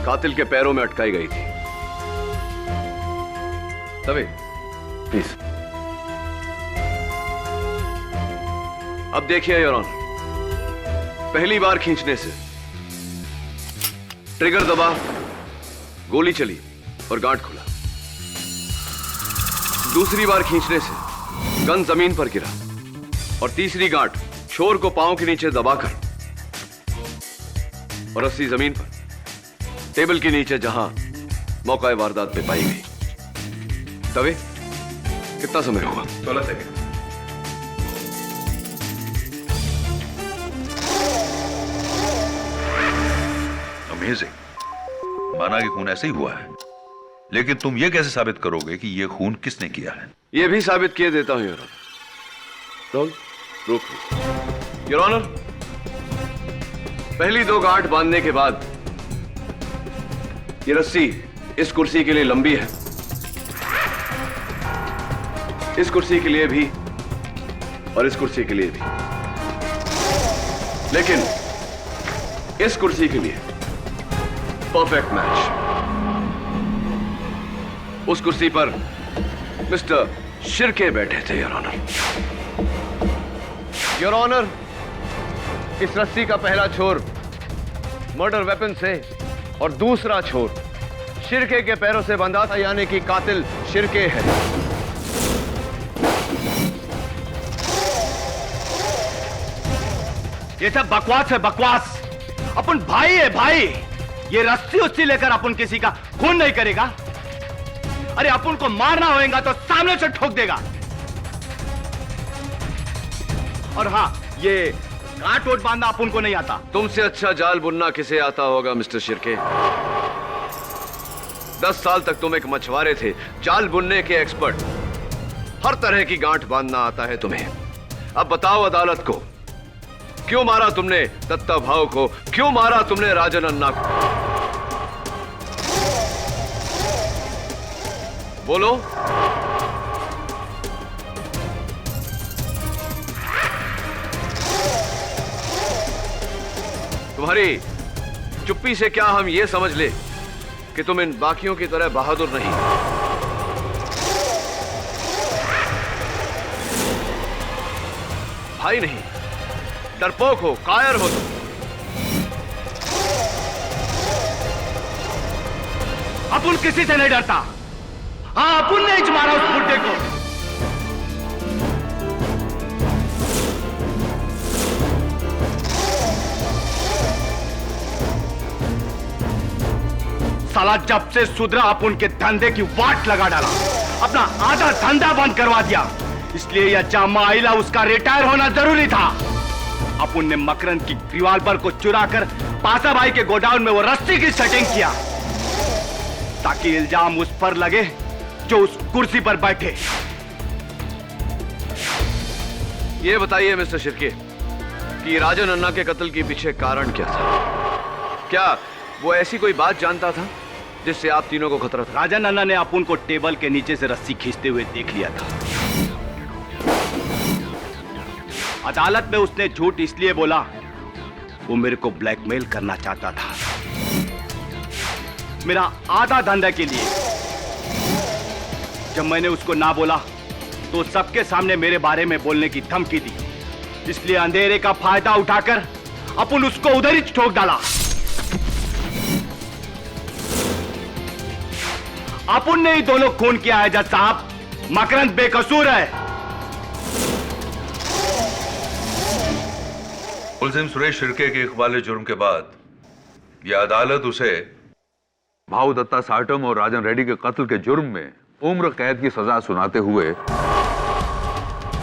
कातिल के पैरों में अटकाई गई थी। तभी प्लीज। अब देखिए योर ऑनर, पहली बार खींचने से ट्रिगर दबा, गोली चली और गांठ खुला। दूसरी बार खींचने से गन जमीन पर गिरा और तीसरी गांठ छोर को पांव के नीचे दबाकर और रस्सी जमीन पर टेबल के नीचे जहां मौका वारदात पे पाई गई। तभी कितना समय हुआ? 16 सेकंड। अमेजिंग। माना कि खून ऐसे ही हुआ है, लेकिन तुम ये कैसे साबित करोगे कि यह खून किसने किया है? यह भी साबित किए देता हूं योर ऑनर। रोक योर ऑनर, पहली 2 गांठ बांधने के बाद ये रस्सी इस कुर्सी के लिए लंबी है, इस कुर्सी के लिए भी और इस कुर्सी के लिए भी, लेकिन इस कुर्सी के लिए परफेक्ट मैच। उस कुर्सी पर मिस्टर शिर्के बैठे थे योर ऑनर। योर ऑनर, इस रस्सी का पहला छोर मर्डर वेपन से और दूसरा छोर शिर्के के पैरों से बंधा था, यानी कि कातिल शिर्के है। ये सब बकवास है, बकवास। अपन भाई है भाई। ये रस्सी उस्सी लेकर अपन किसी का खून नहीं करेगा। अरे अपन को मारना होगा तो सामने से ठोक देगा। और हाँ, ये गांठ वोट बांधना अपन को नहीं आता। तुमसे अच्छा जाल बुनना किसे आता होगा मिस्टर शिर्के? 10 साल तक तुम एक मछुआरे थे, जाल बुनने के एक्सपर्ट। हर तरह की गांठ बांधना आता है तुम्हें। अब बताओ अदालत को, क्यों मारा तुमने दत्ता भाव को? क्यों मारा तुमने राजन अन्ना को? बोलो। तुम्हारी चुप्पी से क्या हम ये समझ ले कि तुम इन बाकियों की तरह बहादुर नहीं? भाई नहीं, डरपोक हो, कायर हो तुम। अपुन किसी से नहीं डरता। हाँ, अपुन ने ही मारा उस बुड्ढे को। साला जब से सुधरा अपुन के धंधे की वाट लगा डाला, अपना आधा धंधा बंद करवा दिया। इसलिए यह जामा आइला उसका रिटायर होना जरूरी था। अपुन ने मकरंद की रिवॉल्वर को चुराकर पासा भाई के गोडाउन में वो रस्सी की सेटिंग किया ताकि इल्जाम उस पर लगे जो उस कुर्सी पर बैठे। ये बताइए मिस्टर शिर्के कि राजन अन्ना के कत्ल के पीछे कारण क्या था? क्या वो ऐसी कोई बात जानता था जिससे आप तीनों को खतरा था? राजन अन्ना ने अपुन को टेबल के नीचे से रस्सी खींचते हुए देख लिया था। अदालत में उसने झूठ इसलिए बोला, वो मेरे को ब्लैकमेल करना चाहता था, मेरा आधा धंधा के लिए। जब मैंने उसको ना बोला तो सबके सामने मेरे बारे में बोलने की धमकी दी। इसलिए अंधेरे का फायदा उठाकर अपुन उसको उधर ही ठोक डाला। अपुन ने ही दोनों खून किया है जज साहब। मकरंद बेकसूर है। मुलजिम सुरेश शिर्के के इकबाल जुर्म के बाद यह अदालत उसे भाऊ दत्ता साटम और राजन रेड्डी के कत्ल के जुर्म में उम्र कैद की सजा सुनाते हुए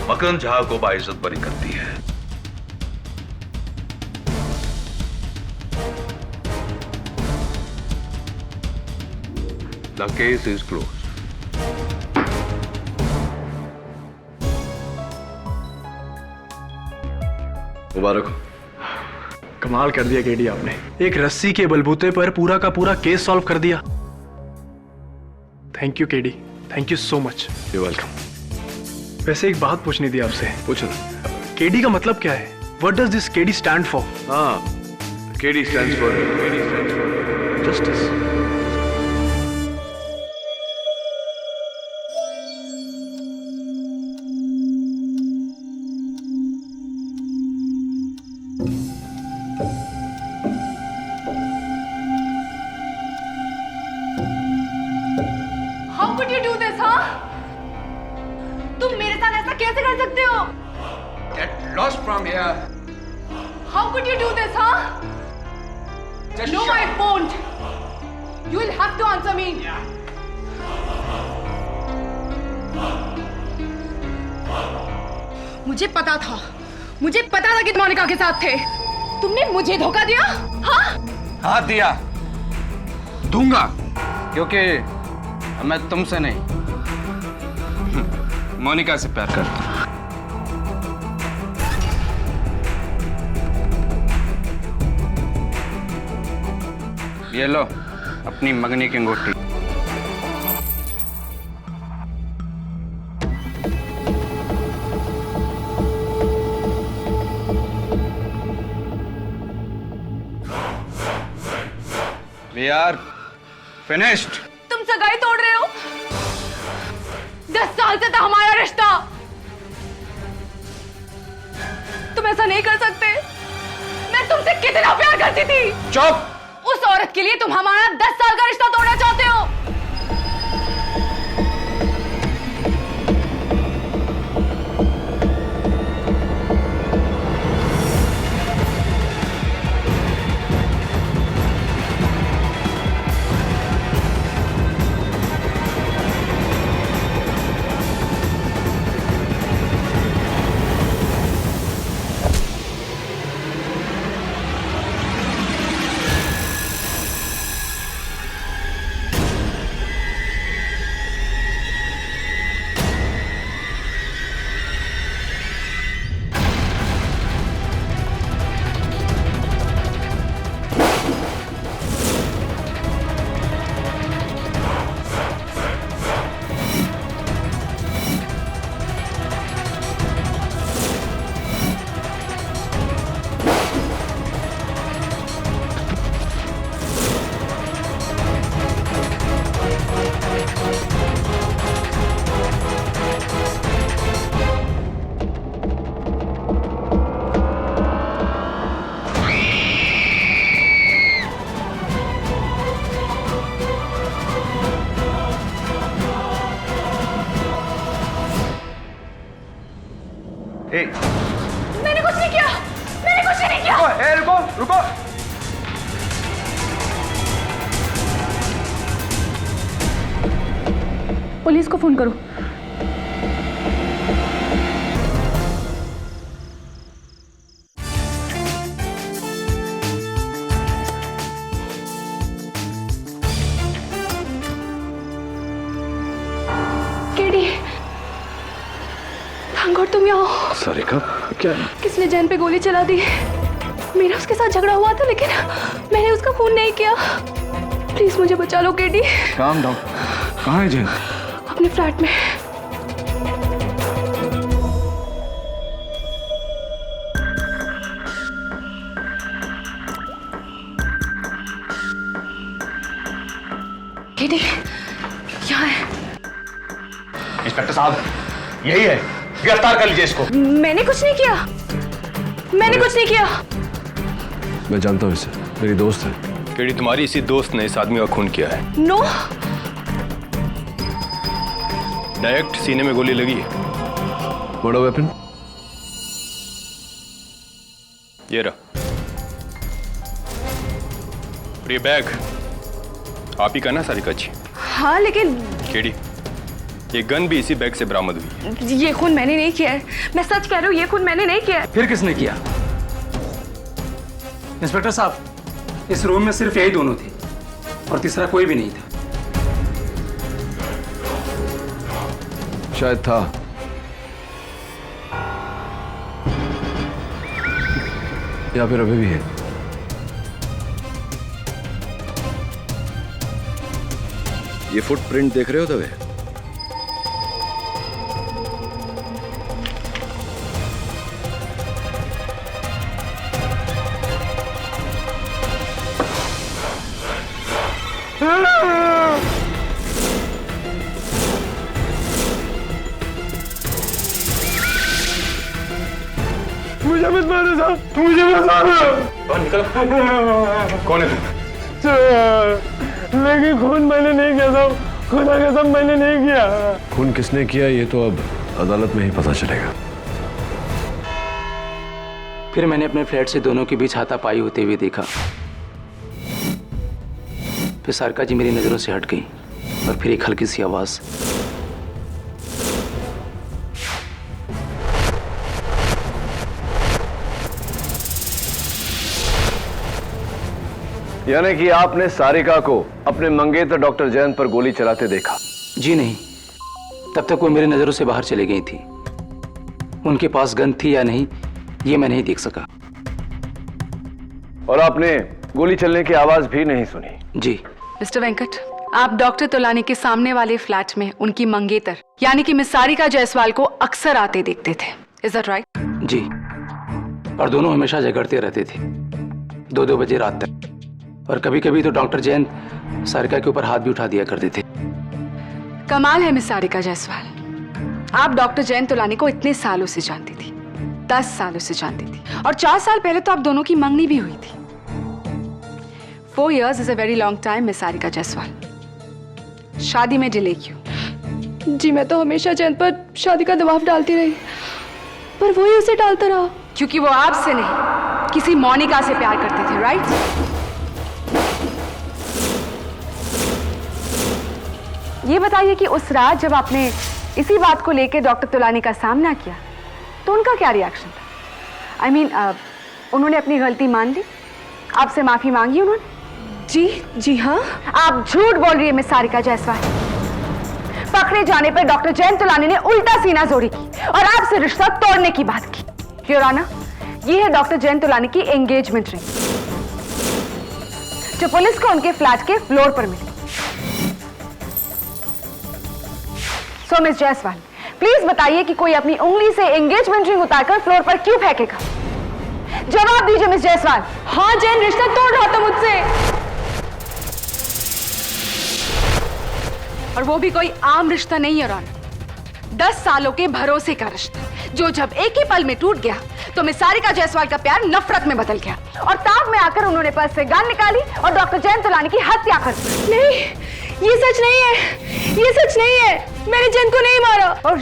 मकरंद झा को बाइज्जत बरी करती है। The case is closed. मुबारक हो। कमाल कर दिया केडी आपने। एक रस्सी के बलबूते पर पूरा का पूरा केस सॉल्व कर दिया। Thank you KD, thank you so much. You welcome. वैसे एक बात पूछनी थी आपसे। पूछो। केडी का मतलब क्या है? What does this KD stand for? हाँ, KD stands for justice. How could you do this, huh? तुम मेरे साथ ऐसा कैसे कर सकते हो? Get lost from here. How could you do this, huh? Just No, shut I up. won't. You will have to answer me. मुझे पता था कि तुम मोनिका के साथ थे। तुमने मुझे धोखा दिया, हाँ? हाँ दिया, दूंगा, क्योंकि मैं तुमसे नहीं मोनिका से प्यार करता हूं। ये लो अपनी मंगनी की अंगूठी। We are finished. तुम सगाई तोड़ रहे हो? 10 साल से था हमारा रिश्ता। तुम ऐसा नहीं कर सकते। मैं तुमसे कितना प्यार करती थी। चुप। उस औरत के लिए तुम हमारा 10 साल का रिश्ता तोड़ना चाहते हो। मैंने कुछ नहीं किया, मैंने कुछ नहीं किया। रुको रुको। पुलिस को फोन करो। केडी, थैंक गॉड तुम यहाँ हो। सारिका, क्या? किसने जैन पे गोली चला दी? मेरा उसके साथ झगड़ा हुआ था लेकिन मैंने उसका खून नहीं किया। प्लीज मुझे बचा लो केडी। Calm down. कहाँ है जैन? अपने फ्लैट में। केडी, यहाँ है। इंस्पेक्टर साहब, यही है, गिरफ्तार कर लीजिए इसको। मैंने कुछ नहीं किया, मैंने कुछ नहीं किया। मैं जानता हूँ इसे, मेरी दोस्त है। केडी, तुम्हारी इसी दोस्त ने इस आदमी का खून किया है। नो। डायरेक्ट सीने में गोली लगी है। बड़ा वेपन? ये रहा। और ये बैग आप ही का ना सारिका जी? हाँ लेकिन केडी, ये गन भी इसी बैग से बरामद हुई है। ये खून मैंने नहीं किया है, मैं सच कह रही हूँ, ये खून मैंने नहीं किया है। फिर किसने किया? इंस्पेक्टर साहब, इस रूम में सिर्फ यही दोनों थे और तीसरा कोई भी नहीं था। शायद था। या फिर अभी भी है। ये फुटप्रिंट देख रहे हो तवे? मुझे मत मारो साहब, मुझे मत मारो। निकल। कौन है तू? लेकिन खून मैंने नहीं किया साहब, खुदा कसम मैंने नहीं किया। खून किसने किया ये तो अब अदालत में ही पता चलेगा। फिर मैंने अपने फ्लैट से दोनों के बीच हाथापाई होते हुए देखा। फिर सारिका जी मेरी नजरों से हट गई और फिर एक हल्की सी आवाज। यानी कि आपने सारिका को अपने मंगेतर डॉक्टर जैन पर गोली चलाते देखा? जी नहीं, तब तक वो मेरी नजरों से बाहर चली गई थी। उनके पास गन थी या नहीं ये मैं नहीं देख सका। और आपने गोली चलने की आवाज भी नहीं सुनी? जी। मिस्टर वेंकट, आप डॉक्टर तोलानी के सामने वाले फ्लैट में उनकी मंगेतर यानी कि मिस सारिका जायसवाल को अक्सर आते देखते थे, इज दैट राइट? जी, और दोनों हमेशा झगड़ते रहते थे 2-2 बजे रात तक। और कभी कभी तो डॉक्टर जैन सारिका के ऊपर हाथ भी उठा दिया करते थे। कमाल है मिस सारिका जायसवाल, आप डॉक्टर जैन तोलानी को इतने सालों से जानती थी, 10 सालों से जानती थी, और 4 साल पहले तो आप दोनों की मंगनी भी हुई थी। 4 years is a very long time, miss Sarika Jaiswal. शादी में डिले क्यों? जी मैं तो हमेशा जैन पर शादी का दबाव डालती रही, पर वही उसे डालता रहा। क्योंकि वो आपसे नहीं किसी मोनिका से प्यार करते थे, राइट? ये बताइए कि उस रात जब आपने इसी बात को लेकर डॉक्टर तोलानी का सामना किया तो उनका क्या रिएक्शन था? I mean, उन्होंने अपनी गलती मान ली, आपसे माफी मांगी उन्होंने? जी हाँ। आप झूठ बोल रही है मिस सारिका जायसवाल। पकड़े जाने पर डॉक्टर जैन तोलानी ने उल्टा सीना जोड़ी की और आपसे रिश्ता तोड़ने की बात की। योर ऑनर, ये है डॉक्टर जैन तोलानी की एंगेजमेंट रिंग जो पुलिस को उनके फ्लैट के फ्लोर पर मिली। सो मिस जायसवाल, प्लीज बताइए कि कोई अपनी उंगली से एंगेजमेंट रिंग उतारकर फ्लोर पर क्यों फेंकेगा? जवाब दीजिए मिस जायसवाल। हाँ, जैन रिश्ता तोड़ रहा था मुझसे, और वो भी कोई आम रिश्ता नहीं है रॉन, 10 सालों के भरोसे का रिश्ता जो जब एक ही पल में टूट गया तो मिस सारिका जायसवाल का प्यार नफरत में बदल गया और ताक में आकर उन्होंने पर्स से गन निकाली और डॉक्टर जैन तोलानी की हत्या कर दी। नहीं, ये सच नहीं है, ये सच नहीं है, मैंने जैन को नहीं मारा। और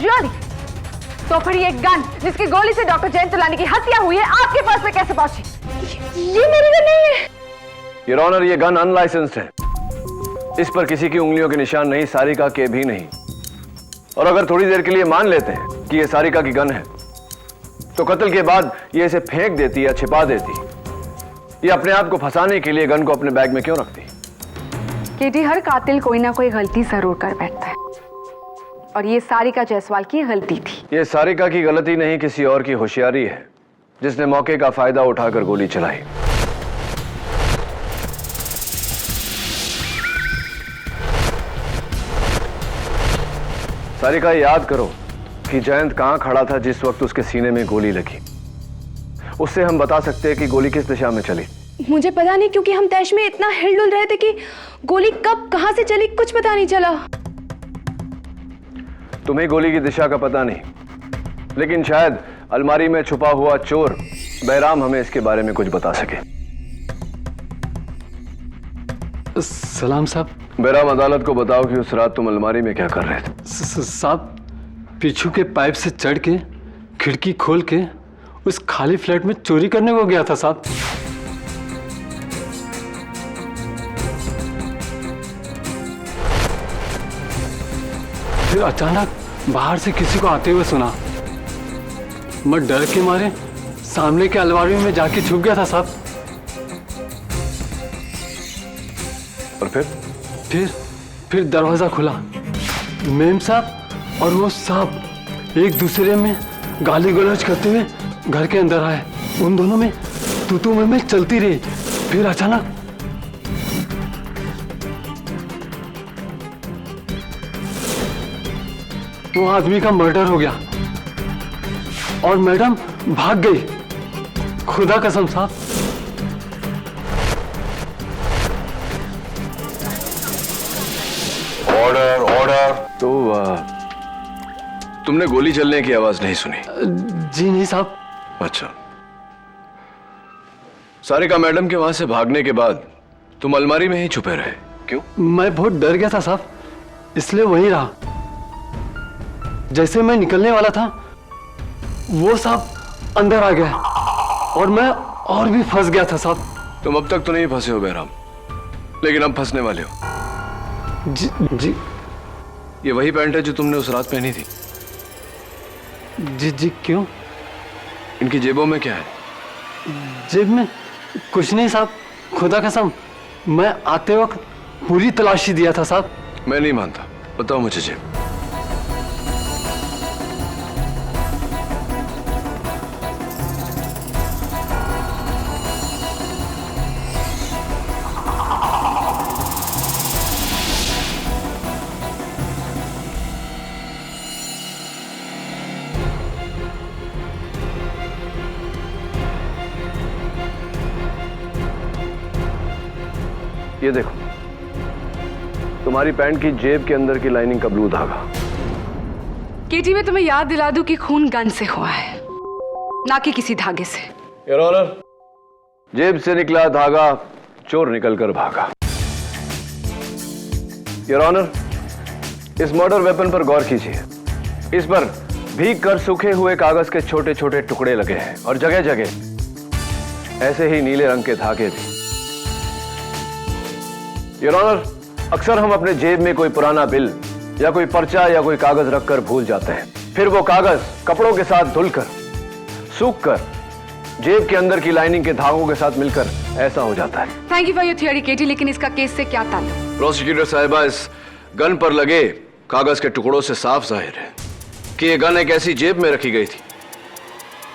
तो फिर ये गन जिसकी गोली से डॉक्टर जयंत तुलानी की हत्या हुई है आपके पास में कैसे पहुंची? ये मेरी गन नहीं है। योर ऑनर, ये गन अनलाइसेंस्ड है। इस पर किसी की उंगलियों के निशान नहीं, सारिका के भी नहीं। और अगर थोड़ी देर के लिए मान लेते हैं कि ये सारिका की गन है, तो कत्ल के बाद ये इसे फेंक देती या छिपा देती। ये अपने आप को फंसाने के लिए गन को अपने बैग में क्यों रखती? केटी, हर कातिल कोई ना कोई गलती जरूर कर बैठता है, और ये सारिका जायसवाल की गलती थी। ये सारिका की गलती नहीं, किसी और की होशियारी है, जिसने मौके का फायदा उठाकर गोली चलाई। सारिका, याद करो कि जयंत कहां खड़ा था जिस वक्त उसके सीने में गोली लगी। उससे हम बता सकते हैं कि गोली किस दिशा में चली। मुझे पता नहीं, क्योंकि हम तैश में इतना हिलडुल रहे थे कि गोली कब कहां से चली कुछ पता नहीं चला। तुम्हें गोली की दिशा का पता नहीं, लेकिन शायद अलमारी में छुपा हुआ चोर बैराम हमें इसके बारे में कुछ बता सके। सलाम साहब। बैराम, अदालत को बताओ कि उस रात तुम अलमारी में क्या कर रहे थे? साहब, पीछू के पाइप से चढ़ के खिड़की खोल के उस खाली फ्लैट में चोरी करने को गया था साहब। फिर अचानक बाहर से किसी को आते हुए सुना। मैं डर के मारे सामने के अलमारी में जाके छुप गया था साहब। और फिर दरवाजा खुला। मेम साहब और वो साहब एक दूसरे में गाली गलौज करते हुए घर के अंदर आए। उन दोनों में तू में चलती रही। फिर अचानक वो आदमी का मर्डर हो गया और मैडम भाग गई। खुदा कसम साहब। Order order. तो तुमने गोली चलने की आवाज नहीं सुनी? जी नहीं साहब। अच्छा, सारिका मैडम के वहां से भागने के बाद तुम अलमारी में ही छुपे रहे, क्यों? मैं बहुत डर गया था साहब, इसलिए वहीं रहा। जैसे मैं निकलने वाला था वो साहब अंदर आ गया और मैं और भी फंस गया था साहब। तुम अब तक तो नहीं फंसे हो बैराम, लेकिन अब फंसने वाले हो। जी। ये वही पैंट है जो तुमने उस रात पहनी थी? जी क्यों? इनकी जेबों में क्या है? जेब में कुछ नहीं साहब, खुदा कसम मैं आते वक्त पूरी तलाशी दिया था साहब। मैं नहीं मानता, बताओ मुझे जेब। ये देखो, तुम्हारी पैंट की जेब के अंदर की लाइनिंग का ब्लू धागा। केटी, मैं तुम्हें याद दिला दूं कि खून गन से हुआ है, ना कि किसी धागे से। योर ऑनर, जेब से निकला धागा चोर निकलकर भागा। योर ऑनर, इस मर्डर वेपन पर गौर कीजिए। इस पर भीग कर सूखे हुए कागज के छोटे छोटे टुकड़े लगे हैं और जगह जगह ऐसे ही नीले रंग के धागे भी। योर ऑनर, अक्सर हम अपने जेब में कोई पुराना बिल या कोई पर्चा या कोई कागज रखकर भूल जाते हैं। फिर वो कागज कपड़ों के साथ धुलकर, सूखकर जेब के अंदर की लाइनिंग के धागों के साथ मिलकर ऐसा हो जाता है। Thank you for your theory KT, लेकिन इसका केस से क्या ताल्लुक? प्रोसिक्यूटर साहिबा, इस गन पर लगे कागज के टुकड़ों से साफ जाहिर है कि यह गन एक ऐसी जेब में रखी गई थी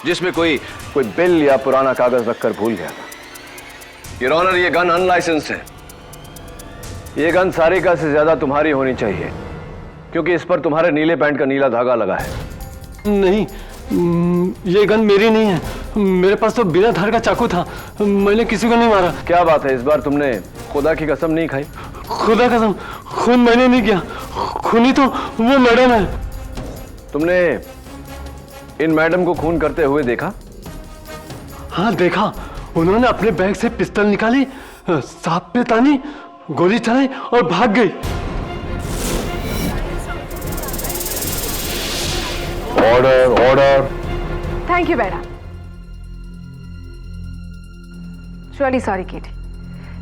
जिसमें कोई बिल या पुराना कागज रखकर भूल गया था। योर ऑनर, ये गन अनलाइसेंस्ड है। ये गन सारिका से ज्यादा तुम्हारी होनी चाहिए, क्योंकि इस पर तुम्हारे नीले पैंट का नीला धागा लगा है। नहीं, ये गन मेरी नहीं है। मेरे पास तो बिना धार का चाकू था, मैंने किसी को नहीं मारा। क्या बात है, इस बार तुमने खुदा की कसम नहीं खाई? खुदा कसम, खून मैंने नहीं किया, खूनी तो वो मैडम है। तुमने इन मैडम को खून करते हुए देखा? हाँ देखा, उन्होंने अपने बैग से पिस्तौल निकाली, सांप पे तानी, गोली चलाई और भाग गई। Order order. थैंक यू बेटा। रियली सॉरी केटी,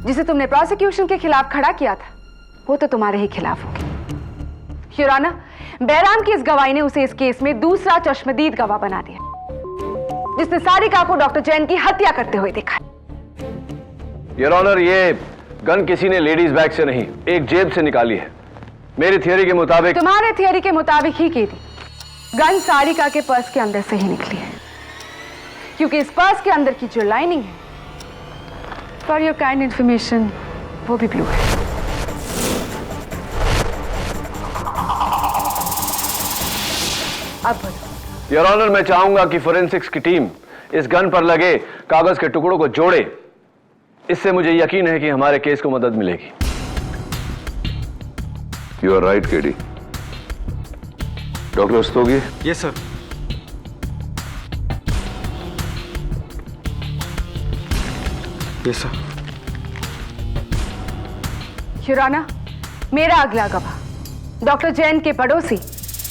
जिसे तुमने प्रोसिक्यूशन के खिलाफ खड़ा किया था वो तो तुम्हारे ही खिलाफ होगी। योर ऑनर, बैराम की इस गवाही ने उसे इस केस में दूसरा चश्मदीद गवाह बना दिया, जिसने सारिका को डॉक्टर जैन की हत्या करते हुए देखा। योर ऑनर, ये गन किसी ने लेडीज बैग से नहीं, एक जेब से निकाली है। मेरी थियोरी के मुताबिक। तुम्हारे थियोरी के मुताबिक ही की थी। गन सारिका के पर्स के अंदर से ही निकली है, क्योंकि इस पर्स के अंदर की जो लाइनिंग है, फॉर योर काइंड इंफॉर्मेशन, वो भी ब्लू है। अब योर ऑनर, मैं चाहूंगा कि फोरेंसिक्स की टीम इस गन पर लगे कागज के टुकड़ों को जोड़े। इससे मुझे यकीन है कि हमारे केस को मदद मिलेगी। You are right KD. Doctor Rastogi? Yes sir. Yes sir. Your honour, मेरा अगला गवाह डॉक्टर जैन के पड़ोसी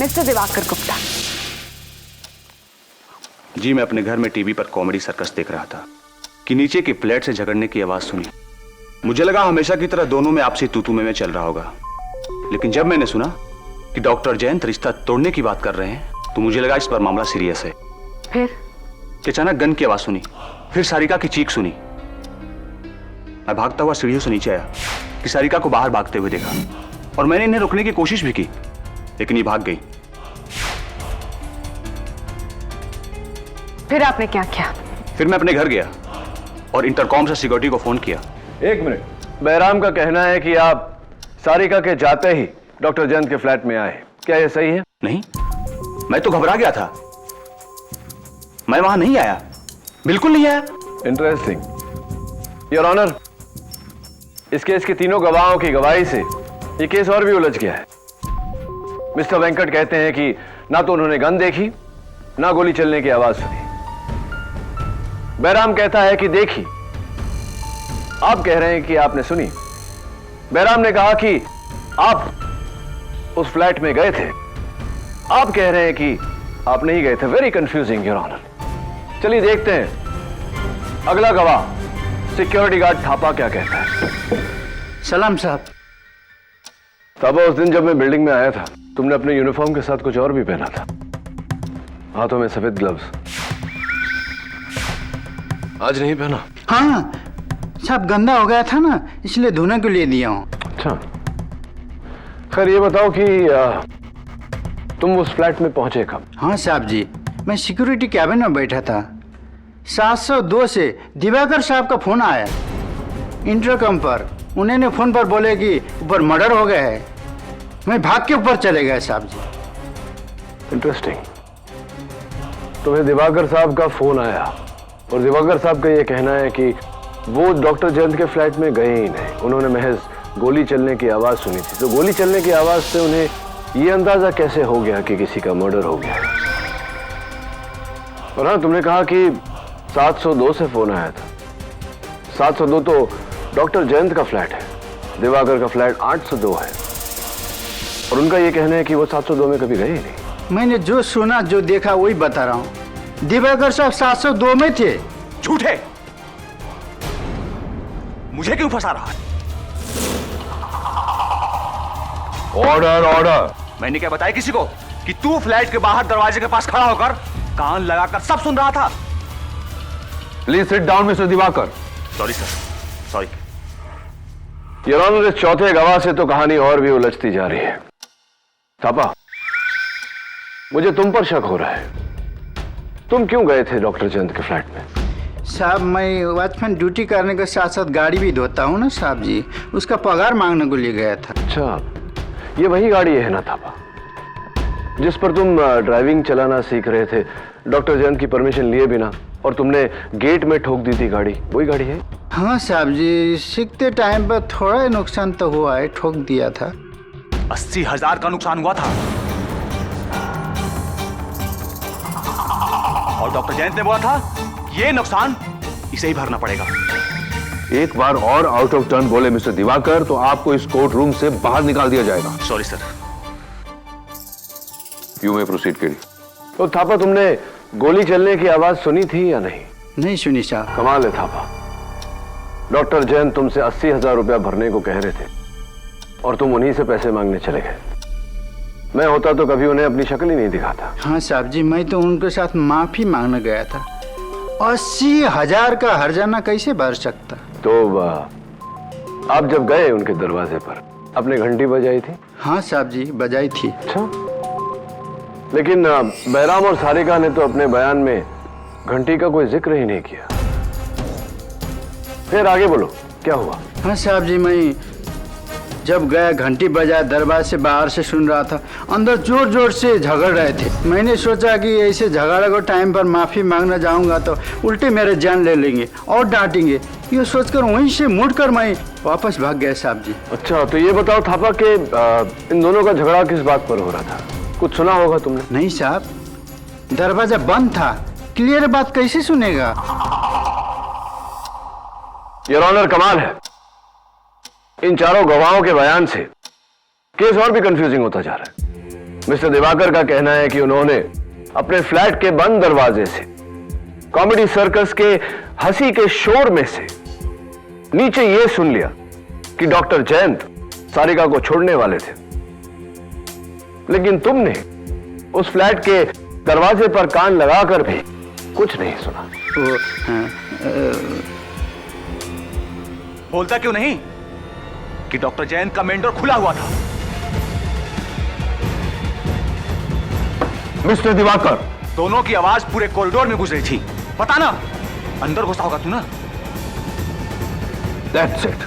मिस्टर दिवाकर गुप्ता। जी, मैं अपने घर में टीवी पर कॉमेडी सर्कस देख रहा था कि नीचे की फ्लैट से झगड़ने की आवाज सुनी। मुझे लगा हमेशा की तरह दोनों में आपसी तू-तू में चल रहा होगा, लेकिन जब मैंने सुना कि डॉक्टर जैन रिश्ता तोड़ने की बात कर रहे हैं तो मुझे लगा इस पर मामला सीरियस है। फिर अचानक गन की आवाज सुनी, फिर सारिका की चीख सुनी। मैं भागता हुआ सीढ़ियों से नीचे आया कि सारिका को बाहर भागते हुए देखा, और मैंने इन्हें रोकने की कोशिश भी की, लेकिन ये भाग गई। फिर आपने क्या किया? फिर मैं अपने घर गया और इंटरकॉम से सिक्योरिटी को फोन किया। एक मिनट, बैराम का कहना है कि आप सारिका के जाते ही डॉक्टर जैन के फ्लैट में आए, क्या यह सही है? नहीं, मैं तो घबरा गया था, मैं वहां नहीं आया, बिल्कुल नहीं आया। इंटरेस्टिंग। योर ऑनर, इस केस के तीनों गवाहों की गवाही से यह केस और भी उलझ गया है। मिस्टर वेंकट कहते हैं कि ना तो उन्होंने गन देखी, ना गोली चलने की आवाज सुनी। बैराम कहता है कि देखी। आप कह रहे हैं कि आपने सुनी। बैराम ने कहा कि आप उस फ्लैट में गए थे, आप कह रहे हैं कि आप नहीं गए थे। Very confusing your honour. चलिए देखते हैं अगला गवाह सिक्योरिटी गार्ड थापा क्या कहता है। सलाम साहब। थापा, उस दिन जब मैं बिल्डिंग में आया था तुमने अपने यूनिफॉर्म के साथ कुछ और भी पहना था, हाथों में सफेद ग्लव्स। आज नहीं पहना? हाँ साहब, गंदा हो गया था ना, इसलिए धोने के लिए दिया हूँ। अच्छा, खैर ये बताओ कि तुम उस फ्लैट में पहुंचे कब? हाँ साहब जी, मैं सिक्योरिटी कैबिन में बैठा था। 702 से दिवाकर साहब का फोन आया इंटरकम पर। उन्होंने फोन पर बोले कि ऊपर मर्डर हो गया है। मैं भाग के ऊपर चले गए साहब जी। इंटरेस्टिंग। तुम्हें दिवाकर साहब का फोन आया और दिवाकर साहब का यह कहना है कि वो डॉक्टर जैन के फ्लैट में गए ही नहीं, उन्होंने महज गोली चलने की आवाज सुनी थी। तो गोली चलने की आवाज से उन्हें यह अंदाजा कैसे हो गया कि किसी का मर्डर हो गया? और हाँ, तुमने कहा कि 702 से फोन आया था। 702 तो डॉक्टर जयंत का फ्लैट है, दिवाकर का फ्लैट 802 है, और उनका यह कहना है कि वो 702 में कभी गए ही नहीं। मैंने जो सुना, जो देखा, वही बता रहा हूँ। दिवाकर साहब 702 में थे। झूठे, मुझे क्यों फंसा रहा है? Order order. मैंने क्या बताया किसी को कि तू फ्लैट के बाहर दरवाजे के पास खड़ा होकर कान लगाकर सब सुन रहा था? Please sit down mister Diwakar. Sorry sir, sorry. Your honour, इस चौथे गवाह से तो कहानी और भी उलझती जा रही है। थापा, मुझे तुम पर शक हो रहा है। तुम क्यों गए थे डॉक्टर जयंत के फ्लैट में? साहब, मैं वॉचमैन ड्यूटी करने के साथ साथ गाड़ी भी धोता हूँ ना साहब जी, उसका पगार मांगने को लिए गया था। अच्छा, ये वही गाड़ी है ना थापा जिस पर तुम ड्राइविंग चलाना सीख रहे थे डॉक्टर जयंत की परमिशन लिए बिना, और तुमने गेट में ठोक दी थी गाड़ी? वही गाड़ी है? हाँ साहब जी, सीखते टाइम पर थोड़ा नुकसान तो हुआ है, ठोक दिया था। 80,000 का नुकसान हुआ था, और डॉक्टर जयंत ने बोला था ये नुकसान इसे ही भरना पड़ेगा। एक बार और आउट ऑफ टर्न बोले मिस्टर दिवाकर तो आपको इस कोर्ट रूम से बाहर निकाल दिया जाएगा। Sorry sir. You may proceed KD. तो थापा, तुमने गोली चलने की आवाज सुनी थी या नहीं? नहीं सुनी साहब। कमाल है थापा, डॉक्टर जैन तुमसे 80,000 रुपया भरने को कह रहे थे और तुम उन्हीं से पैसे मांगने चले गए। मैं होता तो कभी उन्हें अपनी शक्ल ही नहीं दिखाता। हाँ साहब जी, मैं तो उनके साथ माफी मांगने गया था। 80,000 का हर्जाना कैसे भर सकता? तो आप जब गए उनके दरवाजे पर अपने घंटी बजाई थी? हाँ साहब जी, बजाई थी। अच्छा, लेकिन बहराम और सारिका ने तो अपने बयान में घंटी का कोई जिक्र ही नहीं किया। फिर आगे बोलो, क्या हुआ? हाँ साहब जी, मैं जब गया घंटी बजाया, दरवाजे से बाहर से सुन रहा था, अंदर जोर जोर से झगड़ रहे थे। मैंने सोचा कि ऐसे झगड़े को टाइम पर माफी मांगना जाऊंगा तो उल्टे मेरे जान ले लेंगे और डांटेंगे। ये सोचकर वहीं से मुड़कर मैं वापस भाग गया साहब जी। अच्छा, तो ये बताओ थापा कि इन दोनों का झगड़ा किस बात पर हो रहा था? कुछ सुना होगा तुमने? नहीं साहब, दरवाजा बंद था, क्लियर बात कैसे सुनेगा? योर ऑनर, कमाल है, इन चारों गवाहों के बयान से केस और भी कंफ्यूजिंग होता जा रहा है। मिस्टर दिवाकर का कहना है कि उन्होंने अपने फ्लैट के बंद दरवाजे से कॉमेडी सर्कस के हंसी के शोर में से नीचे यह सुन लिया कि डॉक्टर जयंत सारिका को छोड़ने वाले थे, लेकिन तुमने उस फ्लैट के दरवाजे पर कान लगाकर भी कुछ नहीं सुना। बोलता क्यों नहीं कि डॉक्टर जयंत का मेन डोर खुला हुआ था? मिस्टर दिवाकर, दोनों की आवाज पूरे कॉरिडोर में गुजरी थी। पता ना अंदर घुसा होगा तू ना। That's it.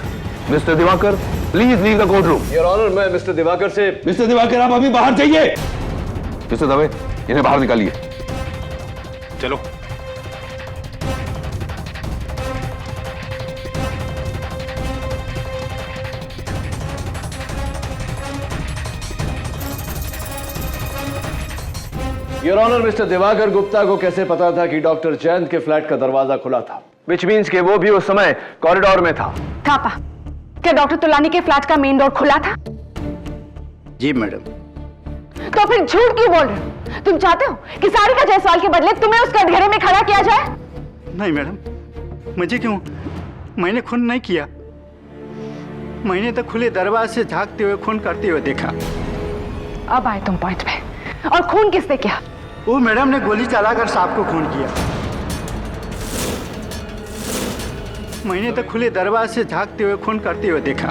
Mister Diwakar, please leave the court room. Your honour, मैं मिस्टर दिवाकर से। मिस्टर दिवाकर, आप अभी बाहर जाइए। मिस्टर दवे, इन्हें बाहर निकालिए। चलो। Your honour, mister Diwakar Gupta को कैसे पता था कि डॉक्टर जयंत के फ्लैट का दरवाजा खुला था? विच मीन्स कि वो भी उस समय कॉरिडोर में था। थापा, क्या डॉक्टर तुलानी के फ्लैट का मेन डोर खुला था? जी मैडम। तो फिर झूठ क्यों बोल रहे हो? तुम चाहते हो कि सारिका जायसवाल के बदले तुम्हें उस कटघरे में खड़ा किया जाए? नहीं मैडम, मुझे क्यों? मैंने खून नहीं किया। मैंने तो खुले दरवाजे से झांकते हुए खून करते हुए देखा। अब आए तुम पॉइंट पे। और खून किसने किया? वो मैडम ने गोली चलाकर सांप को खून किया। मैंने तो खुले दरवाजे से झांकते हुए खून करते हुए देखा।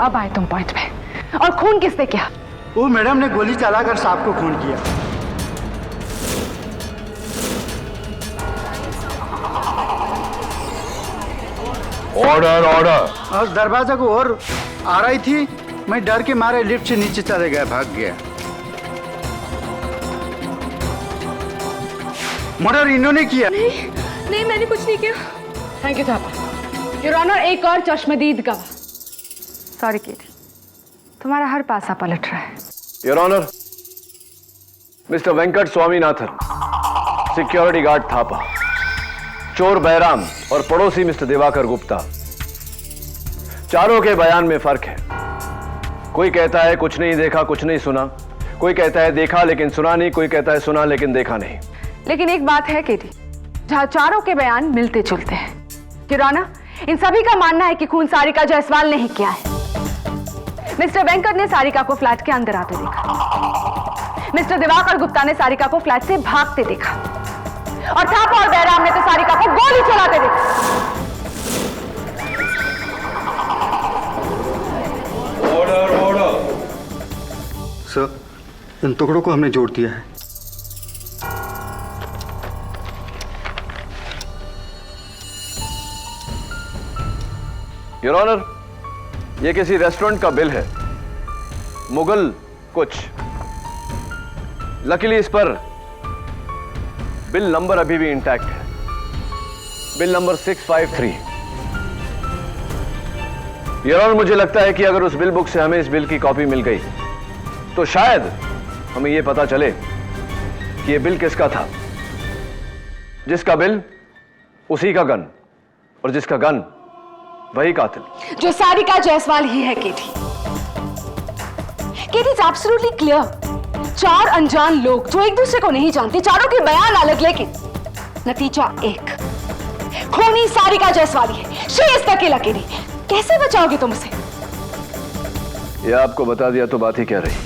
अब आए तुम पॉइंट पे। और खून किसने किया? वो मैडम ने गोली चलाकर सांप को खून किया। Order, order. और दरवाजा को और आ रही थी, मैं डर के मारे लिफ्ट से नीचे चले गया, भाग गया। मर्डर इन्होंने किया। नहीं, मैंने कुछ नहीं किया। Thank you Thapa. Your honour, एक और चश्मदीद गवाह। सॉरी केटी, तुम्हारा हर पासा पलट रहा है। Your honour, mister Venkat Swaminathan, security guard Thapa, चोर बहराम और पड़ोसी मिस्टर दिवाकर गुप्ता, चारों के बयान में फर्क है। कोई कहता है कुछ नहीं देखा, कुछ नहीं सुना। कोई कहता है देखा लेकिन सुना नहीं। कोई कहता है सुना लेकिन देखा नहीं। लेकिन एक बात है केटी, जहां चारों के बयान मिलते जुलते हैं। योर ऑनर, इन सभी का मानना है कि खून सारिका जायसवाल ने ही किया है। मिस्टर वेंकट ने सारिका को फ्लैट के अंदर आते देखा। मिस्टर दिवाकर गुप्ता ने सारिका को फ्लैट से भागते देखा। और थापा और बहराम ने तो सारिका को गोली चलाते देखा। Order, order. सर, इन टुकड़ों को हमने जोड़ दिया है। योर ऑनर, ये किसी रेस्टोरेंट का बिल है, मुगल कुछ। लकीली इस पर बिल नंबर अभी भी इंटैक्ट है, बिल नंबर 653। योर ऑनर, मुझे लगता है कि अगर उस बिल बुक से हमें इस बिल की कॉपी मिल गई तो शायद हमें यह पता चले कि यह बिल किसका था। जिसका बिल उसी का गन, और जिसका गन वही कातिल, जो सारिका जायसवाल ही है। केटी, केटी इज एब्सोल्युटली क्लियर। चार अनजान लोग जो एक दूसरे को नहीं जानते, चारों के बयान अलग, लेकिन नतीजा एक। खूनी सारिका जायसवाली है, she is the killer KD. कैसे बचाओगे तुम उसे? ये आपको बता दिया तो बात ही क्या रही।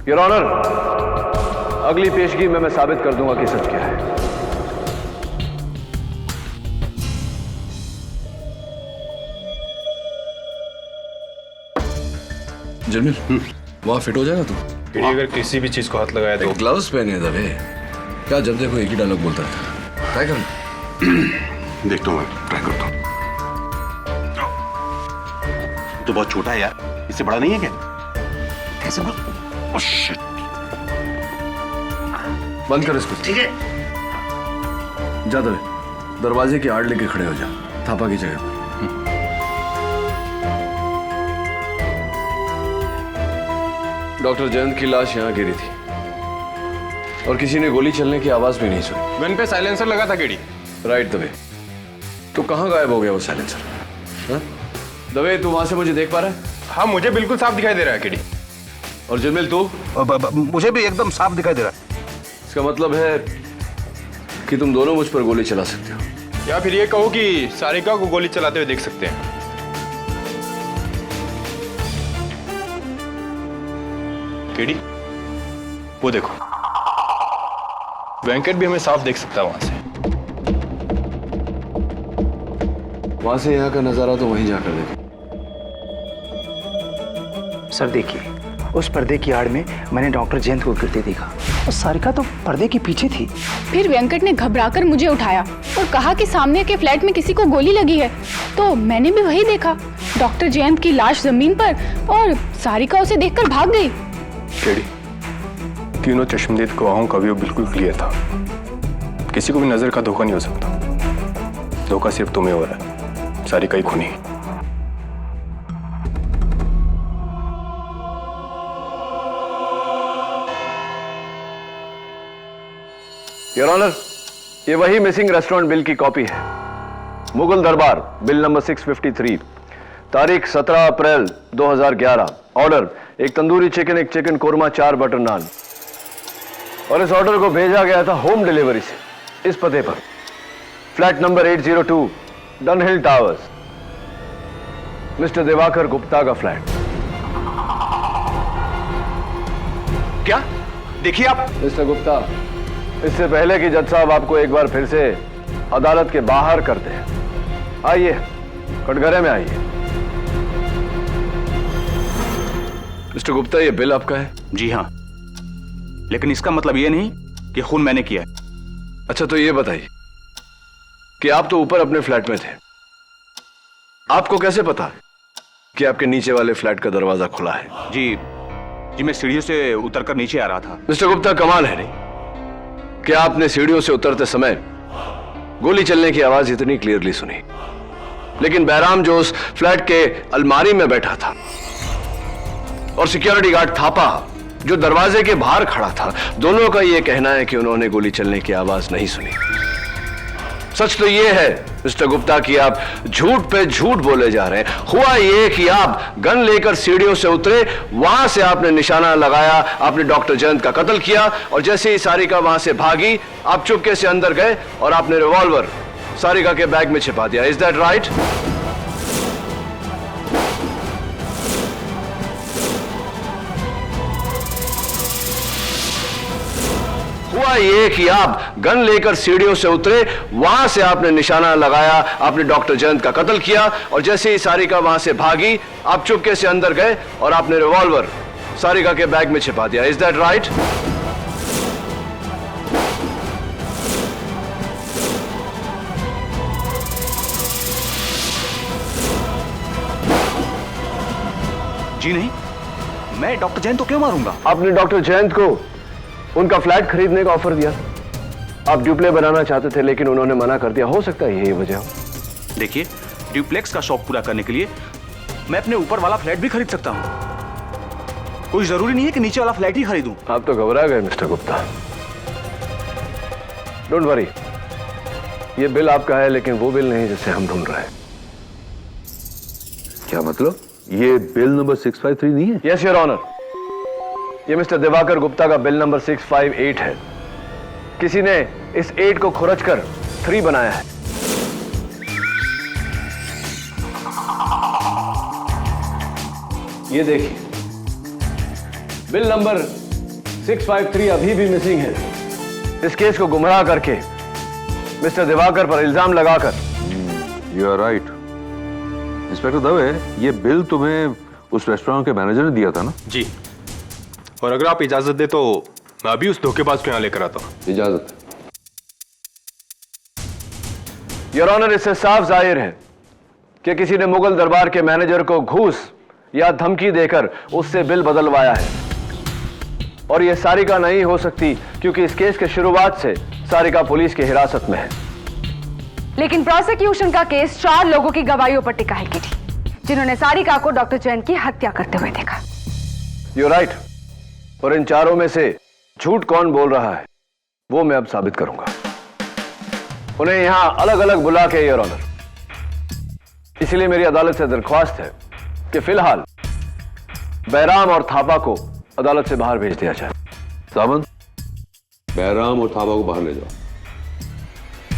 योर ऑनर, अगली पेशगी में मैं साबित कर दूंगा कि सच क्या है। जमील, वहां फिट हो जाएगा तू? केडी अगर किसी भी चीज को हाथ लगाया तो ग्लव्स पहने दबे। क्या जब देखो एक ही डायलॉग बोलता था। ट्राई कर। देखता हूँ, मैं ट्राई करता हूँ। तो बहुत छोटा है यार, इससे बड़ा नहीं है क्या? कैसे बोल? Oh shit. बंद कर इसको। ठीक है। जा दबे, दरवाजे की आड़ लेके खड़े हो जा, थापा की जगह पर। डॉक्टर जयंत की लाश यहाँ गिरी थी और किसी ने गोली चलने की आवाज भी नहीं सुनी। गन पे साइलेंसर लगा था केडी। राइट दबे। तो कहाँ गायब हो गया वो साइलेंसर? हाँ? दबे, तू वहां से मुझे देख पा रहा है? हाँ, मुझे बिल्कुल साफ दिखाई दे रहा है केडी। और जमील तू? मुझे भी एकदम साफ दिखाई दे रहा है। इसका मतलब है कि तुम दोनों मुझ पर गोली चला सकते हो, या फिर ये कहो कि सारिका को गोली चलाते हुए देख सकते हैं। केडी, वो देखो, वेंकट भी हमें साफ देख सकता है वहां से। वहां से यहाँ का नजारा तो वहीं जाकर देखो। सर देखिए, उस पर्दे की आड़ में मैंने डॉक्टर जयंत को गिरते देखा और सारिका तो पर्दे के पीछे थी। फिर वेंकट ने घबराकर मुझे उठाया और कहा कि सामने के फ्लैट में किसी को गोली लगी है। तो मैंने भी वही देखा, डॉक्टर जयंत की लाश जमीन पर और सारिका उसे देखकर भाग गई। केडी, तीनों चश्मदीद गवाहों का व्यू बिल्कुल क्लियर था। किसी को भी नजर का धोखा नहीं हो सकता। धोखा सिर्फ तुम्हें हो रहा है, सारिका ही खूनी। योर ऑनर, ये वही मिसिंग रेस्टोरेंट बिल की कॉपी है। मुगल दरबार, बिल नंबर 653, तारीख 17 अप्रैल 2011। ऑर्डर, एक तंदूरी चिकन, एक चिकन कोरमा, 4 बटर नान। और इस ऑर्डर को भेजा गया था होम डिलीवरी से इस पते पर, flat number 802, Dunhill towers, mister Diwakar Gupta का फ्लैट। क्या? देखिए आप। मिस्टर गुप्ता, इससे पहले कि जज साहब आपको एक बार फिर से अदालत के बाहर करते हैं, आइए कटघरे में आइए। मिस्टर गुप्ता, ये बिल आपका है? जी हाँ, लेकिन इसका मतलब ये नहीं कि खून मैंने किया है। अच्छा, तो ये बताइए कि आप तो ऊपर अपने फ्लैट में थे, आपको कैसे पता कि आपके नीचे वाले फ्लैट का दरवाजा खुला है? जी मैं सीढ़ियों से उतरकर नीचे आ रहा था। मिस्टर गुप्ता, कमाल है नहीं कि आपने सीढ़ियों से उतरते समय गोली चलने की आवाज इतनी क्लियरली सुनी, लेकिन बैराम जो उस फ्लैट के अलमारी में बैठा था और सिक्योरिटी गार्ड थापा जो दरवाजे के बाहर खड़ा था, दोनों का यह कहना है कि उन्होंने गोली चलने की आवाज नहीं सुनी। सच तो यह है मिस्टर गुप्ता कि आप झूठ पे झूठ बोले जा रहे हैं। हुआ यह कि आप गन लेकर सीढ़ियों से उतरे, वहां से आपने निशाना लगाया, आपने डॉक्टर जयंत का कत्ल किया और जैसे ही सारिका वहां से भागी, आप चुपके से अंदर गए और आपने रिवॉल्वर सारिका के बैग में छिपा दिया। Is that right? हुआ यह कि आप गन लेकर सीढ़ियों से उतरे, वहां से आपने निशाना लगाया, आपने डॉक्टर जयंत का कत्ल किया और जैसे ही सारिका वहां से भागी, आप चुपके से अंदर गए और आपने रिवॉल्वर सारिका के बैग में छिपा दिया। Is that right? जी नहीं, मैं डॉक्टर जयंत को क्यों मारूंगा? आपने डॉक्टर जयंत को उनका फ्लैट खरीदने का ऑफर दिया, आप ड्यूप्ले बनाना चाहते थे लेकिन उन्होंने मना कर दिया। हो सकता है यही वजह हो। देखिए, ड्यूप्लेक्स का शौक पूरा करने के लिए मैं अपने ऊपर वाला फ्लैट भी खरीद सकता हूं। कोई जरूरी नहीं है कि नीचे वाला फ्लैट ही खरीदूं। आप तो घबरा गए मिस्टर गुप्ता। डोंट वरी, ये बिल आपका है लेकिन वो बिल नहीं जिसे हम ढूंढ रहे हैं। क्या मतलब? ये बिल नंबर 653 नहीं है? यस योर ऑनर, ये मिस्टर दिवाकर गुप्ता का बिल नंबर 658 है। किसी ने इस 8 को खुरच कर 3 बनाया है। ये देखिए, बिल नंबर 653 अभी भी मिसिंग है। इस केस को गुमराह करके मिस्टर दिवाकर पर इल्जाम लगाकर। You are right inspector Dave, ये बिल तुम्हें उस रेस्टोरेंट के मैनेजर ने दिया था ना? जी, और अगर आप इजाजत दे तो मैं अभी उस धोखेबाज को यहां लेकर आता हूं। इजाजत। योर ऑनर, इससे साफ जाहिर है कि किसी ने मुगल दरबार के मैनेजर को घूस या धमकी देकर उससे बिल बदलवाया है, और यह सारिका नहीं हो सकती क्योंकि इस केस के शुरुआत से सारिका पुलिस की हिरासत में है। लेकिन प्रोसिक्यूशन का केस 4 लोगों की गवाहियों पर टिका है किटी, जिन्होंने सारिका को डॉक्टर जैन की हत्या करते हुए देखा। यू राइट, और इन 4 में से झूठ कौन बोल रहा है वो मैं अब साबित करूंगा। उन्हें यहां अलग अलग बुला के, योर ऑनर, इसलिए मेरी अदालत से दरख्वास्त है कि फिलहाल बैराम और थापा को अदालत से बाहर भेज दिया जाए। सामंत, बैराम और थापा को बाहर ले जाओ।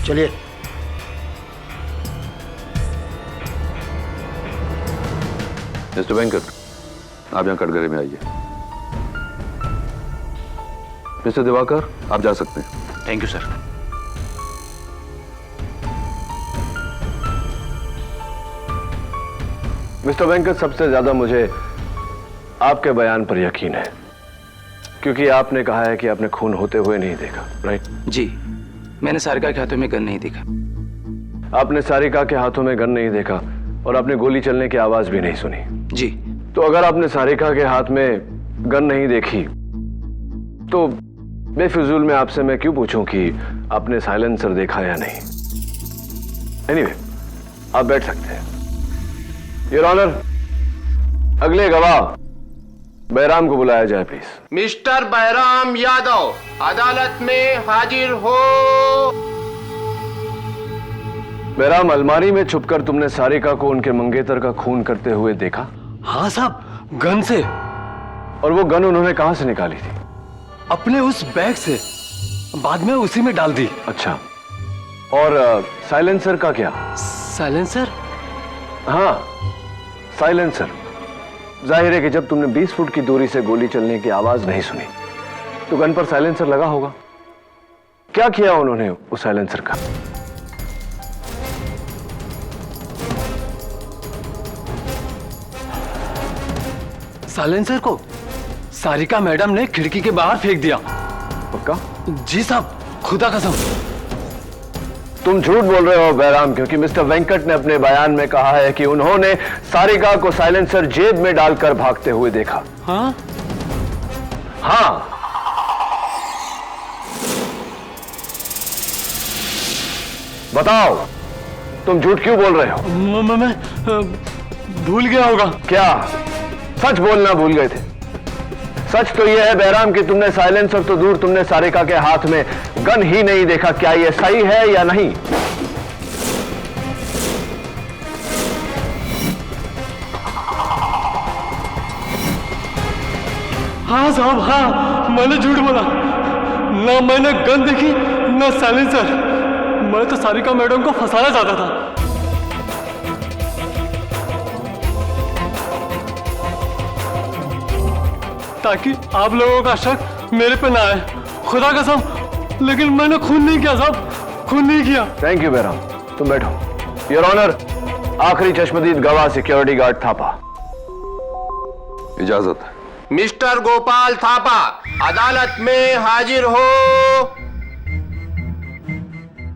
चलिए। मिस्टर वेंकट, आप यहां कटघरे में आइए। मिस्टर दिवाकर, आप जा सकते हैं। Thank you sir. Mister Venkat, सबसे ज्यादा मुझे आपके बयान पर यकीन है, क्योंकि आपने कहा है कि आपने खून होते हुए नहीं देखा, राइट? जी, मैंने सारिका के हाथों में गन नहीं देखा। आपने सारिका के हाथों में गन नहीं देखा और आपने गोली चलने की आवाज भी नहीं सुनी। जी। तो अगर आपने सारिका के हाथ में गन नहीं देखी तो बेफिजूल में आपसे मैं क्यों पूछूं कि आपने साइलेंसर देखा या नहीं? एनीवे, आप बैठ सकते हैं। योर ऑनर, अगले गवाह बैराम को बुलाया जाए प्लीज। मिस्टर बैराम यादव, अदालत में हाजिर हो। बैराम, अलमारी में छुपकर तुमने सारिका को उनके मंगेतर का खून करते हुए देखा? हाँ साहब, गन से। और वो गन उन्होंने कहां से निकाली थी? अपने उस बैग से, बाद में उसी में डाल दी। अच्छा, और साइलेंसर का क्या? साइलेंसर? हाँ, साइलेंसर। जाहिर है कि जब तुमने 20 फुट की दूरी से गोली चलने की आवाज नहीं सुनी तो गन पर साइलेंसर लगा होगा। क्या किया उन्होंने उस साइलेंसर का? साइलेंसर को सारिका मैडम ने खिड़की के बाहर फेंक दिया। पक्का? जी साहब, खुदा कसम। तुम झूठ बोल रहे हो बैराम, क्योंकि मिस्टर वेंकट ने अपने बयान में कहा है कि उन्होंने सारिका को साइलेंसर जेब में डालकर भागते हुए देखा। हाँ? हाँ। बताओ, तुम झूठ क्यों बोल रहे हो? मैं भूल गया होगा। क्या सच बोलना भूल गए थे? सच तो यह है बैराम कि तुमने साइलेंसर तो दूर, तुमने सारिका के हाथ में गन ही नहीं देखा। क्या यह सही है या नहीं? हाँ साहब, हाँ, मैंने झूठ बोला। ना मैंने गन देखी, ना साइलेंसर। मैं तो सारिका मैडम को फंसाना चाहता था। ताकि आप लोगों का शक मेरे पे ना आए। खुदा कसम, लेकिन मैंने खून नहीं किया साहब, खून नहीं किया। थैंक यू बैराम, तुम बैठो। योर ऑनर, आखिरी चश्मदीद गवाह सिक्योरिटी गार्ड थापा। इजाजत। मिस्टर गोपाल थापा, अदालत में हाजिर हो।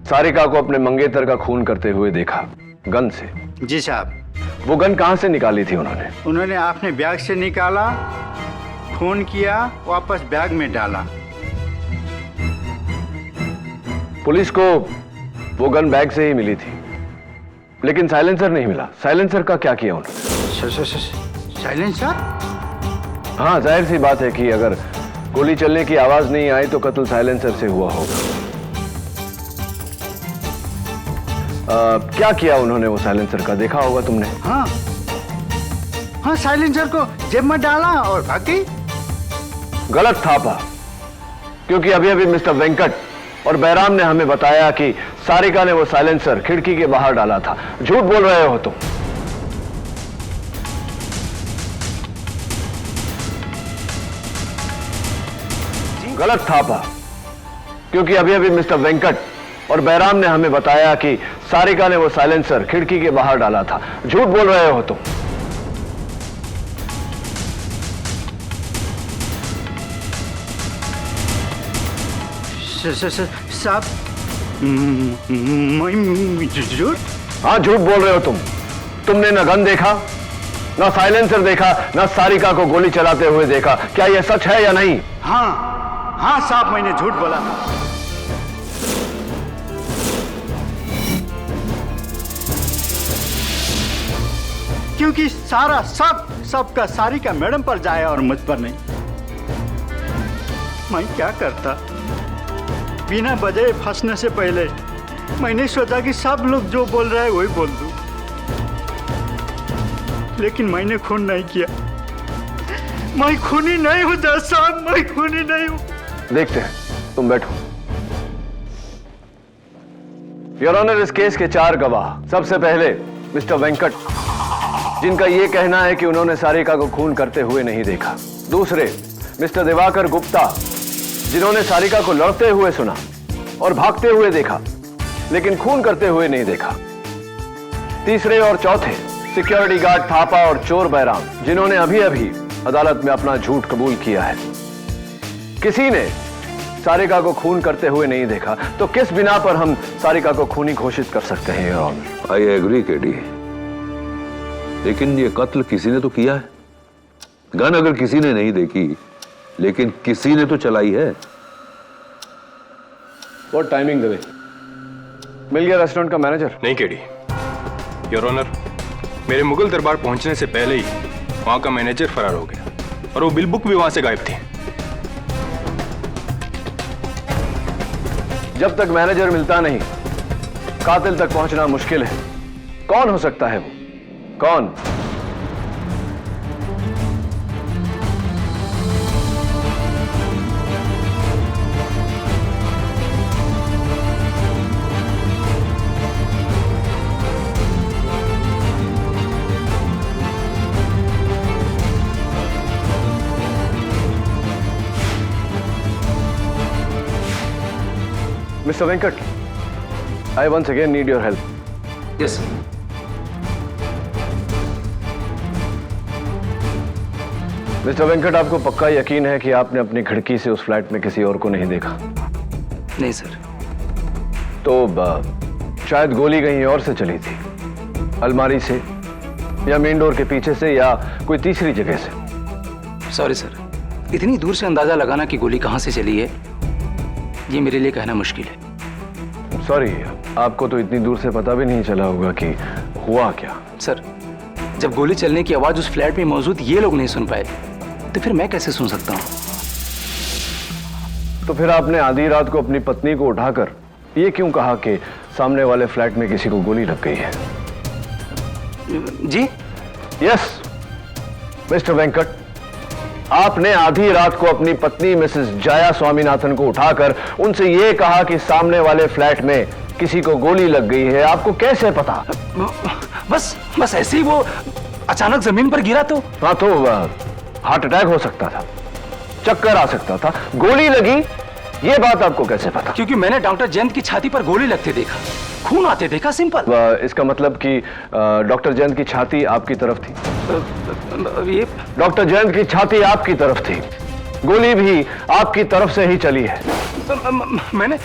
सारिका को अपने मंगेतर का खून करते हुए देखा, गन से। जी साहब। वो गन कहां से निकाली थी उन्होंने? उन्होंने अपने बैग से निकाला, खून किया, वापस बैग में डाला। पुलिस को वो गन बैग से ही मिली थी, लेकिन साइलेंसर नहीं मिला। साइलेंसर का क्या किया उन्होंने? साइलेंसर? हाँ, जाहिर सी बात है कि अगर गोली चलने की आवाज नहीं आई तो कत्ल साइलेंसर से हुआ होगा। क्या किया उन्होंने वो साइलेंसर का? देखा होगा तुमने। हाँ, साइलेंसर को जेब में डाला और भाग गई। गलत थापा, क्योंकि अभी अभी मिस्टर वेंकट और बैराम ने हमें बताया कि सारिका ने वो साइलेंसर खिड़की के बाहर डाला था। झूठ बोल रहे हो तुम। गलत थापा, क्योंकि अभी अभी मिस्टर वेंकट और बैराम ने हमें बताया कि सारिका ने वो साइलेंसर खिड़की के बाहर डाला था। झूठ बोल रहे हो तुम। साहब, झूठ? हाँ, झूठ बोल रहे हो तुम। तुमने न गन देखा, न साइलेंसर देखा, न सारिका को गोली चलाते हुए देखा। क्या यह सच है या नहीं? हाँ साहब, मैंने झूठ बोला था। क्योंकि सारा सबका सारिका मैडम पर जाए और मुझ पर नहीं। मैं क्या करता, बिना वजह फंसने से पहले मैंने सोचा कि सब लोग जो बोल रहे हैं वही बोल दूं, लेकिन मैंने खून नहीं किया। मैं खूनी नहीं हूं जज साहब, मैं खूनी नहीं हूं। देखते हैं, तुम बैठो। योर ऑनर, इस केस के 4 गवाह। सबसे पहले मिस्टर वेंकट, जिनका यह कहना है कि उन्होंने सारिका को खून करते हुए नहीं देखा। दूसरे मिस्टर दिवाकर गुप्ता, जिन्होंने सारिका को लड़ते हुए सुना और भागते हुए देखा, लेकिन खून करते हुए नहीं देखा। तीसरे और चौथे सिक्योरिटी गार्ड थापा और चोर बैराम, जिन्होंने अभी अभी अदालत में अपना झूठ कबूल किया है। किसी ने सारिका को खून करते हुए नहीं देखा, तो किस बिना पर हम सारिका को खूनी घोषित कर सकते हैं, your honour? I agree KD, लेकिन ये कत्ल किसी ने तो किया है। गन अगर किसी ने नहीं देखी, लेकिन किसी ने तो चलाई है। What timing Dave? मिल गया रेस्टोरेंट का मैनेजर? नहीं केडी, योर ऑनर, मेरे मुगल दरबार पहुंचने से पहले ही वहां का मैनेजर फरार हो गया और वो बिल बुक भी वहां से गायब थी। जब तक मैनेजर मिलता नहीं, कातिल तक पहुंचना मुश्किल है। कौन हो सकता है वो? कौन? Mr. Venkat, I once again need your help. Yes, sir. Mister Venkat, आपको पक्का यकीन है कि आपने अपनी खिड़की से उस फ्लैट में किसी और को नहीं देखा? नहीं सर। तो शायद गोली कहीं और से चली थी, अलमारी से या मेन डोर के पीछे से या कोई तीसरी जगह से। सॉरी सर, इतनी दूर से अंदाजा लगाना कि गोली कहां से चली है, ये मेरे लिए कहना मुश्किल है। सॉरी, आपको तो इतनी दूर से पता भी नहीं चला होगा कि हुआ क्या। सर, जब गोली चलने की आवाज उस फ्लैट में मौजूद ये लोग नहीं सुन पाए, तो फिर मैं कैसे सुन सकता हूं? तो फिर आपने आधी रात को अपनी पत्नी को उठाकर ये क्यों कहा कि सामने वाले फ्लैट में किसी को गोली लग गई है? जी? यस मिस्टर वेंकट, आपने आधी रात को अपनी पत्नी मिसेस जया स्वामीनाथन को उठाकर उनसे यह कहा कि सामने वाले फ्लैट में किसी को गोली लग गई है। आपको कैसे पता? बस ऐसे ही वो अचानक जमीन पर गिरा तो। हाँ, तो हार्ट अटैक हो सकता था, चक्कर आ सकता था, गोली लगी, ये बात आपको कैसे पता? क्योंकि मैंने डॉक्टर जयंत की छाती पर गोली लगते देखा, खून आते देखा, सिंपल। इसका मतलब कि डॉक्टर जयंत की छाती आपकी तरफ थी? ये डॉक्टर जयंत की छाती आपकी तरफ थी, गोली भी आपकी तरफ से ही चली है। मैंने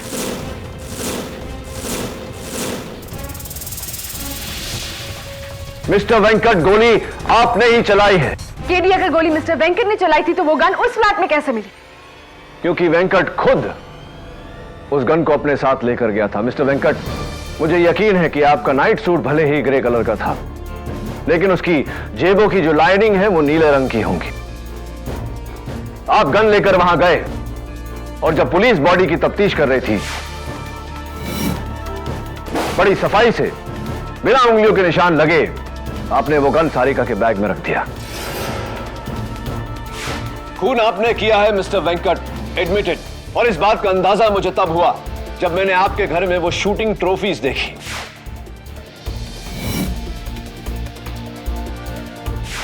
मिस्टर वेंकट, गोली आपने ही चलाई है। केडी, अगर गोली मिस्टर वेंकट ने चलाई थी तो वो गन उस फ्लैट में कैसे मिली? क्योंकि वेंकट खुद उस गन को अपने साथ लेकर गया था। मिस्टर वेंकट, मुझे यकीन है कि आपका नाइट सूट भले ही ग्रे कलर का था, लेकिन उसकी जेबों की जो लाइनिंग है वो नीले रंग की होंगी। आप गन लेकर वहां गए और जब पुलिस बॉडी की तफ्तीश कर रही थी, बड़ी सफाई से बिना उंगलियों के निशान लगे आपने वो गन सारिका के बैग में रख दिया। खून आपने किया है मिस्टर वेंकट, एडमिटेड। और इस बात का अंदाजा मुझे तब हुआ जब मैंने आपके घर में वो शूटिंग ट्रॉफीज देखी।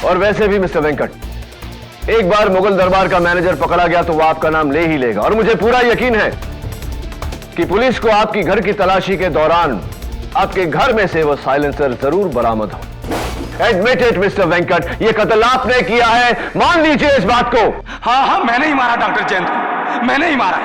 और वैसे भी मिस्टर वेंकट, एक बार मुगल दरबार का मैनेजर पकड़ा गया तो वो आपका नाम ले ही लेगा। और मुझे पूरा यकीन है कि पुलिस को आपकी घर की तलाशी के दौरान आपके घर में से वो साइलेंसर जरूर बरामद हो। एडमिटेड मिस्टर वेंकट, ये कत्ल आपने किया है, मान लीजिए इस बात को। हाँ हाँ, मैंने ही मारा डॉक्टर जयंत को, मैंने ही मारा।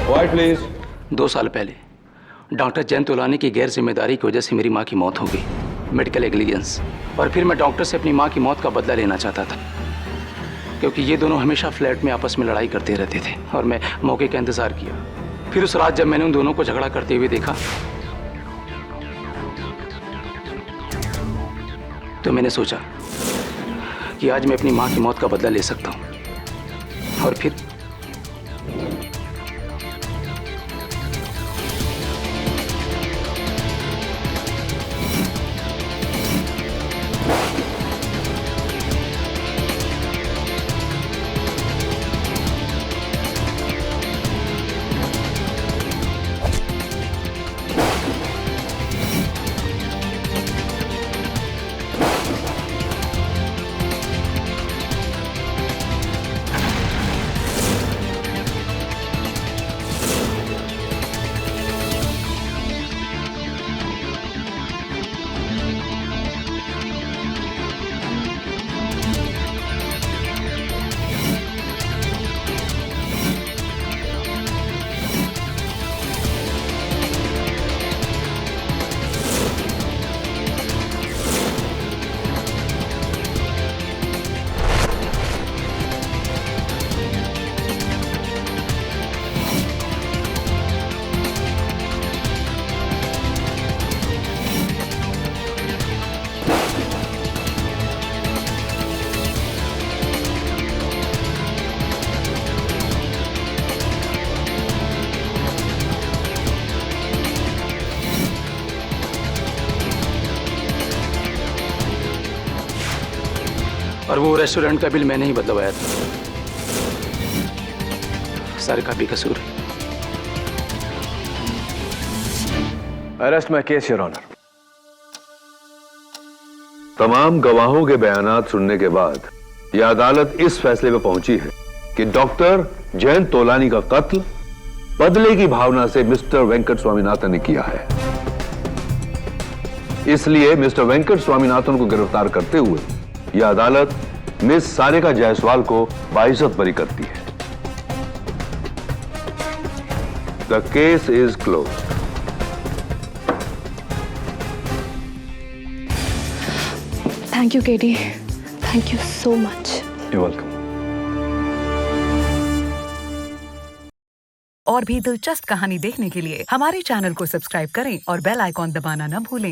Quiet, please. 2 साल पहले डॉक्टर जयंत तोलानी की गैर जिम्मेदारी की वजह से मेरी माँ की मौत हो गई, मेडिकल नेग्लिजेंस। और फिर मैं डॉक्टर से अपनी माँ की मौत का बदला लेना चाहता था, क्योंकि ये दोनों हमेशा फ्लैट में आपस में लड़ाई करते रहते थे और मैं मौके का इंतजार किया। फिर उस रात जब मैंने उन दोनों को झगड़ा करते हुए देखा तो मैंने सोचा कि आज मैं अपनी माँ की मौत का बदला ले सकता हूँ। और फिर और वो रेस्टोरेंट का बिल मैंने ही बदलवाया था। सारे का भी कसूर है। Arrest my case your honour. तमाम गवाहों के बयानात सुनने के बाद यह अदालत इस फैसले पर पहुंची है कि डॉक्टर जयंत तोलानी का कत्ल बदले की भावना से मिस्टर वेंकट स्वामीनाथन ने किया है। इसलिए मिस्टर वेंकट स्वामीनाथन को गिरफ्तार करते हुए यह अदालत मिस सारिका जायसवाल को बाइज्जत बरी करती है। The case is close. Thank you KD, thank you so much. You welcome. और भी दिलचस्प कहानी देखने के लिए हमारे चैनल को सब्सक्राइब करें और बेल आइकॉन दबाना न भूलें।